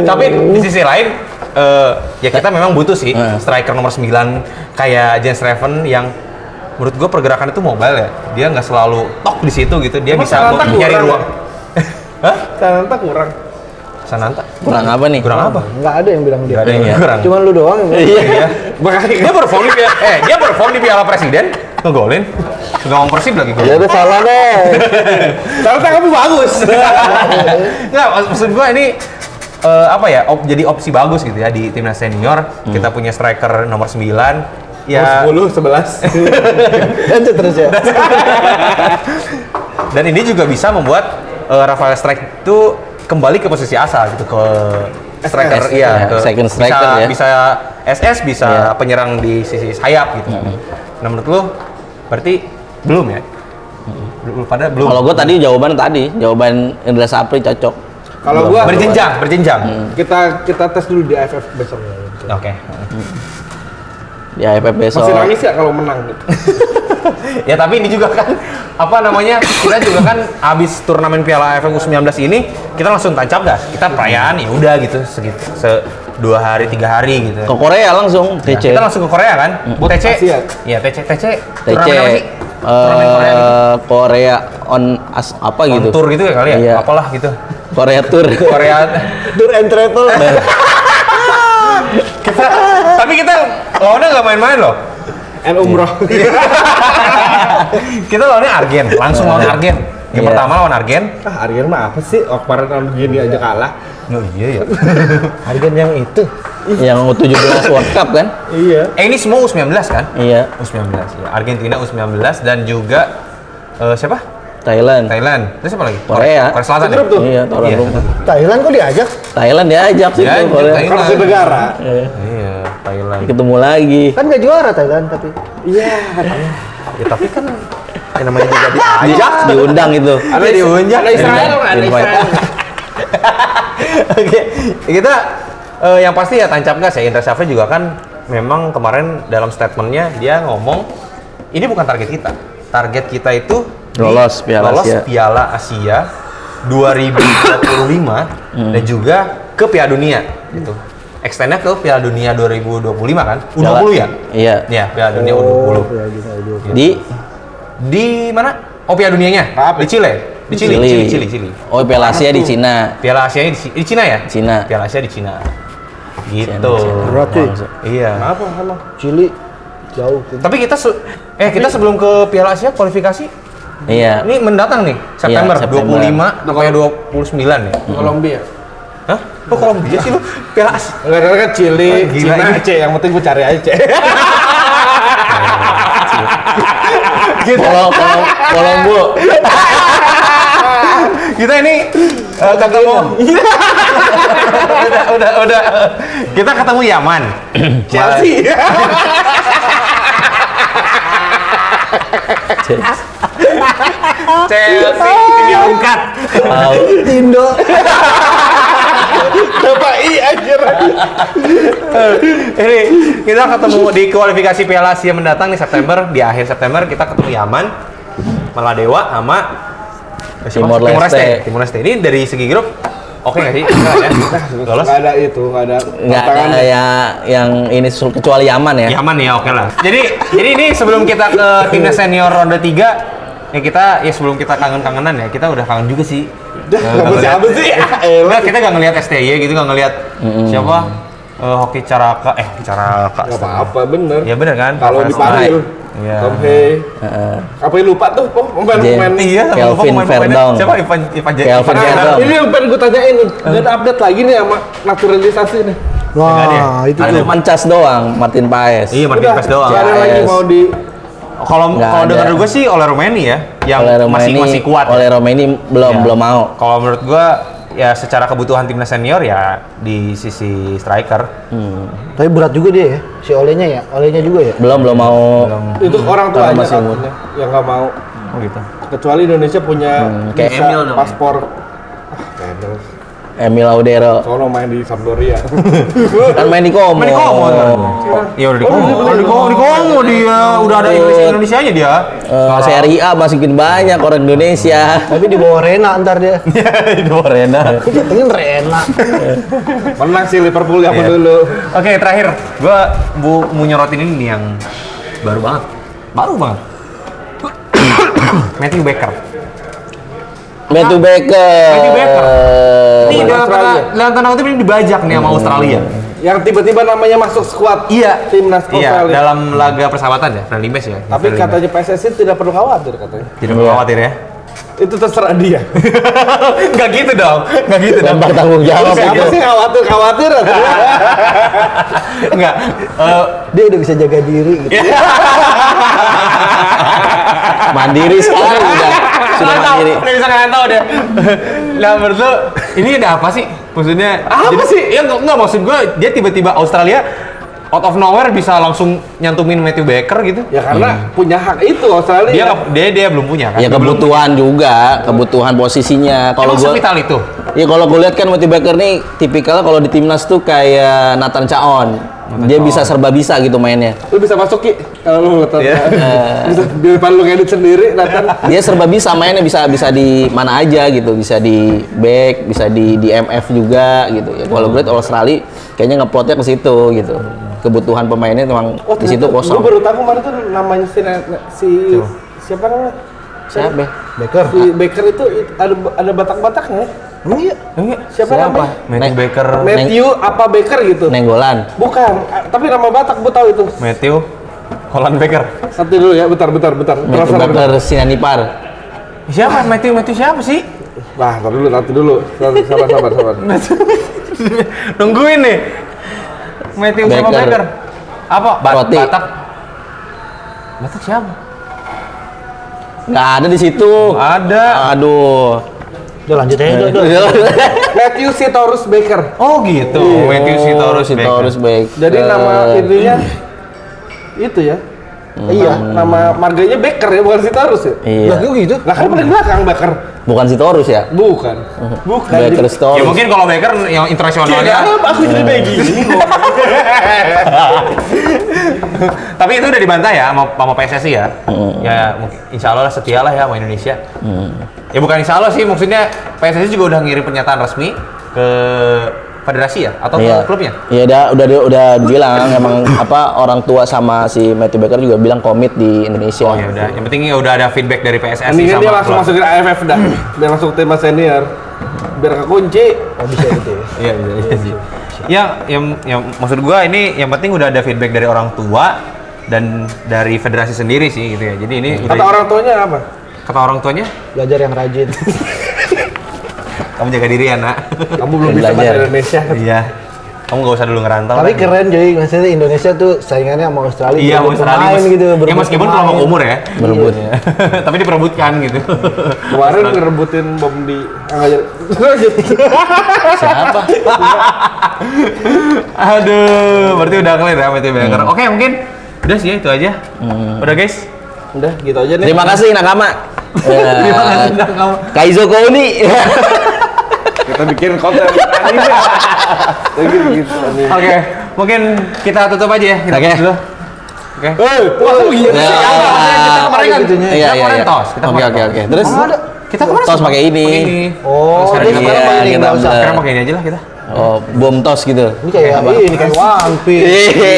Speaker 2: Tapi di sisi lain ya kita memang butuh sih striker nomor 9 kayak Jens Raven yang menurut gue pergerakan itu mobile ya. Dia nggak selalu tok di situ gitu. Dia
Speaker 4: Emang
Speaker 2: bisa
Speaker 4: Sananta
Speaker 2: nyari
Speaker 4: kurang
Speaker 2: ruang. Hah?
Speaker 4: Sananta kurang.
Speaker 2: Sananta?
Speaker 1: Kurang apa nih?
Speaker 2: Kurang apa?
Speaker 3: Nggak ada yang bilang dia.
Speaker 2: Nggak ada yang kurang.
Speaker 3: Cuman lu doang yang bilang.
Speaker 2: Iya. Dia perform di dia perform di Piala Presiden, ngegolin. Ngomong Persib lagi gol.
Speaker 3: Ya udah salah deh.
Speaker 4: Sananta kamu bagus.
Speaker 2: Nggak, maksud gua ini apa ya? Jadi opsi bagus gitu ya di timnas senior. Kita punya striker nomor 9 ya.
Speaker 4: 10, 11.
Speaker 3: Lanjut terus ya.
Speaker 2: Dan ini juga bisa membuat Rafael Strike itu kembali ke posisi asal gitu ke striker
Speaker 1: SS,
Speaker 2: iya,
Speaker 1: ya, second striker ya.
Speaker 2: bisa SS bisa
Speaker 1: Iya.
Speaker 2: penyerang di sisi sayap gitu. Nah menurut lu berarti belum ya? Belum.
Speaker 1: Kalau gue tadi jawaban Indra Sapri cocok.
Speaker 4: Kalau gua
Speaker 2: berjenjang.
Speaker 4: kita tes dulu di AFF besok.
Speaker 2: Oke.
Speaker 1: Di AFF besok.
Speaker 4: Masih nangis ya kalau menang gitu.
Speaker 2: Ya tapi ini juga kan apa namanya, kita juga kan habis turnamen Piala AFF U19 ini kita langsung tancap gas, kita perayaan ya udah gitu segitu 2 hari 3 hari gitu.
Speaker 1: Ke Korea langsung
Speaker 2: Nah,
Speaker 1: TC.
Speaker 2: kita langsung ke Korea kan?
Speaker 4: Buat
Speaker 2: TC.
Speaker 4: Asia.
Speaker 2: Iya, TC
Speaker 1: TC
Speaker 2: turnamen apa sih? Turnamen Korea gitu.
Speaker 1: Korea on apa
Speaker 2: On
Speaker 1: gitu.
Speaker 2: tour gitu ya kali ya?
Speaker 1: Iya.
Speaker 2: Apalah gitu.
Speaker 1: Korea Tour.
Speaker 2: Korea.
Speaker 3: Tour and travel.
Speaker 2: Tapi kita lawannya nggak main-main loh.
Speaker 4: And umroh.
Speaker 2: Kita lawannya Argen, langsung lawan Argen. Yang
Speaker 1: Iya.
Speaker 2: pertama lawan Argen.
Speaker 4: Argen mah apa sih? Kemarin tahun begini aja kalah.
Speaker 2: Oh iya ya.
Speaker 3: Harga yang itu.
Speaker 1: Yang U17 World Cup kan?
Speaker 4: Iya.
Speaker 2: Ini semua U19 kan?
Speaker 1: Iya.
Speaker 2: U19 ya. Argentina U19 dan juga siapa?
Speaker 1: Thailand.
Speaker 2: Thailand. Terus siapa lagi?
Speaker 1: Korea.
Speaker 2: Korea Selatan.
Speaker 4: Grup tuh.
Speaker 1: Iya, tuan rumah.
Speaker 3: Thailand kok diajak?
Speaker 1: Thailand diajak sih
Speaker 2: Ya,
Speaker 1: tuh Korea.
Speaker 2: Thailand.
Speaker 4: Kalau negara.
Speaker 2: Iya, Thailand.
Speaker 1: Ketemu lagi.
Speaker 3: Kan nggak juara Thailand tapi.
Speaker 4: Iya.
Speaker 2: Ya tapi kan namanya juga diajak.
Speaker 1: Diundang itu.
Speaker 2: Ada diundang.
Speaker 4: Ada Israel, ada
Speaker 1: Invite.
Speaker 4: Israel.
Speaker 2: Oke, kita yang pasti ya tancap gas ya. Indra Syafri juga kan memang kemarin dalam statementnya dia ngomong ini bukan target kita. Target kita itu
Speaker 1: Lolos Piala Asia.
Speaker 2: 2025 dan juga ke Piala Dunia gitu. Extendnya ke Piala Dunia 2025 kan? U20 ya?
Speaker 1: Iya.
Speaker 2: Ya, Piala Dunia U20. Di mana? Oh, Piala Dunianya?
Speaker 4: Apa?
Speaker 2: Di Chile. Di Chili.
Speaker 1: Oh, Piala Asia di Cina.
Speaker 2: Piala Asia di Cina ya?
Speaker 1: Cina.
Speaker 2: Piala Asia di Cina. Gitu.
Speaker 3: Berat cuy.
Speaker 2: Iya.
Speaker 4: Apa emang?
Speaker 3: Chili jauh.
Speaker 2: Tapi kita kita sebelum ke Piala Asia kualifikasi
Speaker 1: Iya.
Speaker 2: ini mendatang nih September,
Speaker 1: September.
Speaker 2: 25 sampai 29 ya.
Speaker 4: Kolombia.
Speaker 2: Hah? Kok Kolombia sih lu? Piala Asia.
Speaker 4: Enggak ada kan Chili,
Speaker 2: Oh, gila
Speaker 4: Cina,
Speaker 2: ini.
Speaker 4: Aceh. Yang penting gue cari aja.
Speaker 1: Kolombo.
Speaker 2: Kita ini ketemu. udah. Kita ketemu Yaman.
Speaker 4: Chelsea.
Speaker 2: Chelsea diangkat.
Speaker 3: Indo.
Speaker 4: Dapat anjir.
Speaker 2: Ini kita ketemu di kualifikasi Piala Asia mendatang nih September, di akhir September kita ketemu Yaman, Maladewa sama
Speaker 1: Timor Leste.
Speaker 2: Timor Leste. Ini dari segi grup oke nggak sih? Enggak ya? Lolos?
Speaker 4: Enggak ada itu, enggak ada
Speaker 1: Nggak ada ya yang ini kecuali Yaman ya.
Speaker 2: Yaman ya, oke lah. Jadi ini sebelum kita ke timnas senior ronde 3 ya kita ya sebelum kita kangen-kangenan ya, kita udah kangen juga sih.
Speaker 4: Kamu siapa sih?
Speaker 2: Enggak, kita nggak ngelihat STY gitu, nggak ngelihat siapa Hoki Caraka, Caraka.
Speaker 4: Enggak apa-apa, bener.
Speaker 2: Ya bener kan?
Speaker 4: Kalau
Speaker 2: Rafael
Speaker 4: dipanggil
Speaker 2: Strike. Iya.
Speaker 4: Tom Hey. Apa yang lupa tuh? Pemain-pemain.
Speaker 2: Iya,
Speaker 1: Kelvin
Speaker 2: lupa pemain-pemainnya.
Speaker 1: Verdong.
Speaker 2: Siapa Ivan
Speaker 1: Kelvin
Speaker 4: Nah,
Speaker 1: Verdong.
Speaker 4: ini yang pengen gue tanyain nih. Nggak ada update lagi nih sama naturalisasi nih.
Speaker 2: Nggak ada ya?
Speaker 3: Wah, itu
Speaker 1: Ada
Speaker 3: tuh.
Speaker 1: Mancas doang, Martin Paes.
Speaker 2: Iya, Martin Paes doang.
Speaker 4: Nggak ada lagi
Speaker 1: AS.
Speaker 4: mau di
Speaker 2: Kalau
Speaker 1: Nggak ada.
Speaker 2: dengar gue sih oleh Romeni ya, yang
Speaker 1: oleh Romani,
Speaker 2: masih kuat.
Speaker 1: oleh
Speaker 2: Ya.
Speaker 1: Romani
Speaker 2: Ya.
Speaker 1: belum mau.
Speaker 2: Kalau menurut gue ya secara kebutuhan timnas senior ya di sisi striker.
Speaker 3: Tapi berat juga dia ya, si Olehnya juga ya.
Speaker 1: Belum mau.
Speaker 4: Itu orang
Speaker 1: Karena
Speaker 4: tuanya
Speaker 1: masih umur.
Speaker 4: katanya yang nggak mau.
Speaker 2: Oh gitu.
Speaker 4: Kecuali Indonesia punya
Speaker 2: kayak
Speaker 4: visa,
Speaker 2: Emil dong.
Speaker 4: paspor. Emil.
Speaker 1: Emil Audero
Speaker 4: Soalnya main di Sampdoria.
Speaker 1: kan main di Como.
Speaker 2: Main di Como kan? Iya udah di Como dia udah ada Indonesianya dia.
Speaker 1: Serie A masukin banyak orang Indonesia.
Speaker 3: Tapi di bawah Rena ntar dia.
Speaker 1: Di bawah Rena.
Speaker 3: Itu pengen Rena.
Speaker 4: Menang sih Liverpool yang
Speaker 2: Iya.
Speaker 4: dulu.
Speaker 2: Oke, terakhir gua mau nyorotin ini nih yang baru banget. Matthew Baker.
Speaker 1: Matthew Baker.
Speaker 2: Matthew Baker. Ini
Speaker 4: Australia.
Speaker 2: dalam tanda kutip ini dibajak nih sama Australia.
Speaker 4: Yang tiba-tiba namanya masuk skuad timnas
Speaker 2: Iya,
Speaker 4: Australia.
Speaker 2: dalam laga persahabatan ya, friendly match ya.
Speaker 4: Tapi
Speaker 2: Friendly
Speaker 4: katanya PSSI tidak perlu khawatir katanya.
Speaker 2: match. Tidak perlu khawatir ya.
Speaker 4: Itu terserah dia.
Speaker 2: Enggak gitu dong. Enggak gitu dong.
Speaker 1: Lempar tanggung jawab.
Speaker 4: Siapa sih khawatir?
Speaker 2: Enggak.
Speaker 3: Dia udah bisa jaga diri gitu.
Speaker 1: Mandiri sekali udah. Sudah mandiri.
Speaker 2: Udah bisa ngantau deh. Nah, menurut lu ini ada apa sih? Maksudnya
Speaker 4: Apa sih?
Speaker 2: Ya enggak maksud gua dia tiba-tiba Australia out of nowhere bisa langsung nyantumin Matthew Baker gitu.
Speaker 4: Ya karena punya hak itu Australia.
Speaker 2: Dia belum punya kan.
Speaker 1: Ya kebutuhan juga, kebutuhan posisinya. Kalau
Speaker 2: Emang
Speaker 1: gua
Speaker 2: sevital itu.
Speaker 1: ya kalau gue lihat kan Matthew Baker nih tipikalnya kalau di timnas tuh kayak Nathan Caon. Dia bisa serba bisa gitu mainnya.
Speaker 4: Lu bisa masuk Ki kalau lu nonton.
Speaker 2: Iya.
Speaker 4: Bisa daripada lu ngedit sendiri Nathan.
Speaker 1: Dia serba bisa mainnya bisa di mana aja gitu, bisa di back, bisa di MF juga gitu. Ya kalau gue lihat Australia kayaknya ngeplotnya ke situ gitu. Kebutuhan pemainnya memang di situ
Speaker 4: Gue
Speaker 1: kosong.
Speaker 4: baru tahu kemarin tuh namanya siapa namanya?
Speaker 1: Siapa?
Speaker 3: Baker.
Speaker 4: Si Baker itu ada Batak-Bataknya.
Speaker 3: Emang iya?
Speaker 4: Siapa namanya?
Speaker 2: Matthew Baker.
Speaker 4: Matthew apa Baker gitu?
Speaker 1: Nenggolan.
Speaker 4: Bukan, tapi nama Batak gue tahu itu.
Speaker 2: Matthew Holland Baker.
Speaker 4: Satu dulu ya, bentar.
Speaker 1: Matthew Baker Sinanipar.
Speaker 2: Siapa? Matthew siapa sih?
Speaker 4: Nah, nanti dulu. Sabar.
Speaker 2: Nungguin nih. Matthew sama
Speaker 1: Baker.
Speaker 2: Baker. Apa?
Speaker 1: Roti.
Speaker 2: Batak siapa?
Speaker 1: Nggak ada di situ.
Speaker 2: Ada.
Speaker 1: Aduh.
Speaker 3: Udah lanjut aja udah.
Speaker 4: Matthew Sitorus Baker.
Speaker 2: Oh gitu. Matthew Sitorus Baker.
Speaker 1: Sitorus Baker.
Speaker 4: Jadi nama ininya itu ya. Iya, nama marganya Baker ya, bukan Sitorus ya.
Speaker 1: Iya.
Speaker 3: Lah kok gitu?
Speaker 4: Lah kan paling belakang Baker.
Speaker 1: Bukan Sitorus ya?
Speaker 4: Bukan.
Speaker 1: Baker
Speaker 2: Ya
Speaker 1: Sitorus.
Speaker 2: mungkin kalau Baker yang internasionalnya.
Speaker 4: Aku jadi kayak gini.
Speaker 2: Tapi itu udah dibantah ya sama PSSI ya. Ya mungkin insya Allah setia lah ya sama Indonesia. Ya bukan insya Allah sih, maksudnya PSSI juga udah ngirim pernyataan resmi ke federasi ya atau
Speaker 1: Iya.
Speaker 2: ke klubnya.
Speaker 1: Iya, udah bilang emang apa orang tua sama si Matthew Baker juga bilang komit di Indonesia.
Speaker 2: Oh ya udah, yang penting ya udah ada feedback dari PSSI
Speaker 4: Mendingan
Speaker 2: sama
Speaker 4: dia langsung
Speaker 2: klub.
Speaker 4: masukin AFF dah. Biar masuk timnas senior. Biar kekunci.
Speaker 3: Oh bisa gitu ya.
Speaker 2: Iya sih. Yang maksud gua ini yang penting udah ada feedback dari orang tua dan dari federasi sendiri sih gitu ya. Jadi ini
Speaker 4: Kata orang tuanya apa?
Speaker 2: kata orang tuanya,
Speaker 3: Belajar yang rajin.
Speaker 2: kamu jaga diri ya nak.
Speaker 4: Kamu belum bisa bahasa
Speaker 1: Belajar.
Speaker 4: Indonesia.
Speaker 2: Iya. Kamu gak usah dulu ngerantau.
Speaker 3: Tapi
Speaker 2: lah.
Speaker 3: keren jadi maksudnya Indonesia tuh saingannya sama Australia.
Speaker 2: Iya,
Speaker 3: berebut
Speaker 2: Australia
Speaker 3: pemain gitu.
Speaker 2: ya
Speaker 3: berebut
Speaker 2: meskipun
Speaker 3: pemain.
Speaker 2: kelompok umur ya.
Speaker 1: Berebut.
Speaker 2: Iya. Tapi diperebutkan gitu.
Speaker 4: Kemarin ngerebutin bom di Lanjut.
Speaker 1: Siapa?
Speaker 2: Aduh, berarti udah clear ya Matthew Baker. Oke, mungkin udah sih ya, itu aja. Udah guys.
Speaker 4: Udah gitu aja nih.
Speaker 1: Terima kasih Nakama.
Speaker 2: Terima kasih udah kamu.
Speaker 1: Kaizo Kouni.
Speaker 4: Kita bikin konten anime. Gitu anime.
Speaker 2: Oke, mungkin kita tutup aja ya. Kita
Speaker 1: Oke.
Speaker 2: tutup dulu. Oke.
Speaker 4: Oh iya.
Speaker 1: Ya.
Speaker 2: Kita kemarin kan
Speaker 3: Gitunya.
Speaker 1: Iya,
Speaker 2: kita
Speaker 1: iya,
Speaker 2: kemarin
Speaker 1: iya.
Speaker 2: tos. Kita
Speaker 1: Oke,
Speaker 2: kemarin
Speaker 1: oke,
Speaker 2: tos.
Speaker 1: oke. Terus
Speaker 2: Kita kemarin
Speaker 1: tos pakai ini.
Speaker 3: Oh,
Speaker 2: Sekarang
Speaker 3: dia
Speaker 2: kita-
Speaker 3: sekarang pakai ini
Speaker 1: kita
Speaker 3: nggak usah.
Speaker 2: Sekarang pakai ini aja lah kita.
Speaker 1: Oh, bom tos gitu.
Speaker 3: Ini kayak ini kayak One Piece.
Speaker 1: Hehehe.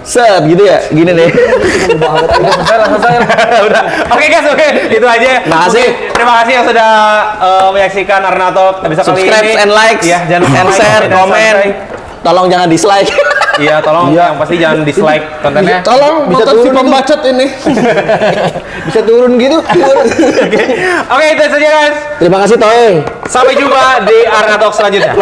Speaker 1: Set gitu ya. Gini deh.
Speaker 2: Selesai. Udah. Oke guys, oke. Itu aja.
Speaker 1: Makasih.
Speaker 2: Oke, terima kasih yang sudah menyaksikan Arnatalk episode kali
Speaker 1: Subscribe
Speaker 2: ini.
Speaker 1: and likes.
Speaker 2: Iya, jangan lupa
Speaker 1: and
Speaker 2: like,
Speaker 1: share,
Speaker 2: dan
Speaker 1: komen.
Speaker 2: subscribe.
Speaker 1: Tolong jangan dislike.
Speaker 2: Iya, tolong yang pasti jangan dislike kontennya.
Speaker 3: Tolong bisa
Speaker 4: Nonton si
Speaker 3: turun
Speaker 4: pembacot ini.
Speaker 3: bisa turun gitu.
Speaker 2: Oke, itu saja guys.
Speaker 1: Terima kasih Toy.
Speaker 2: Sampai jumpa di Arnatalk selanjutnya.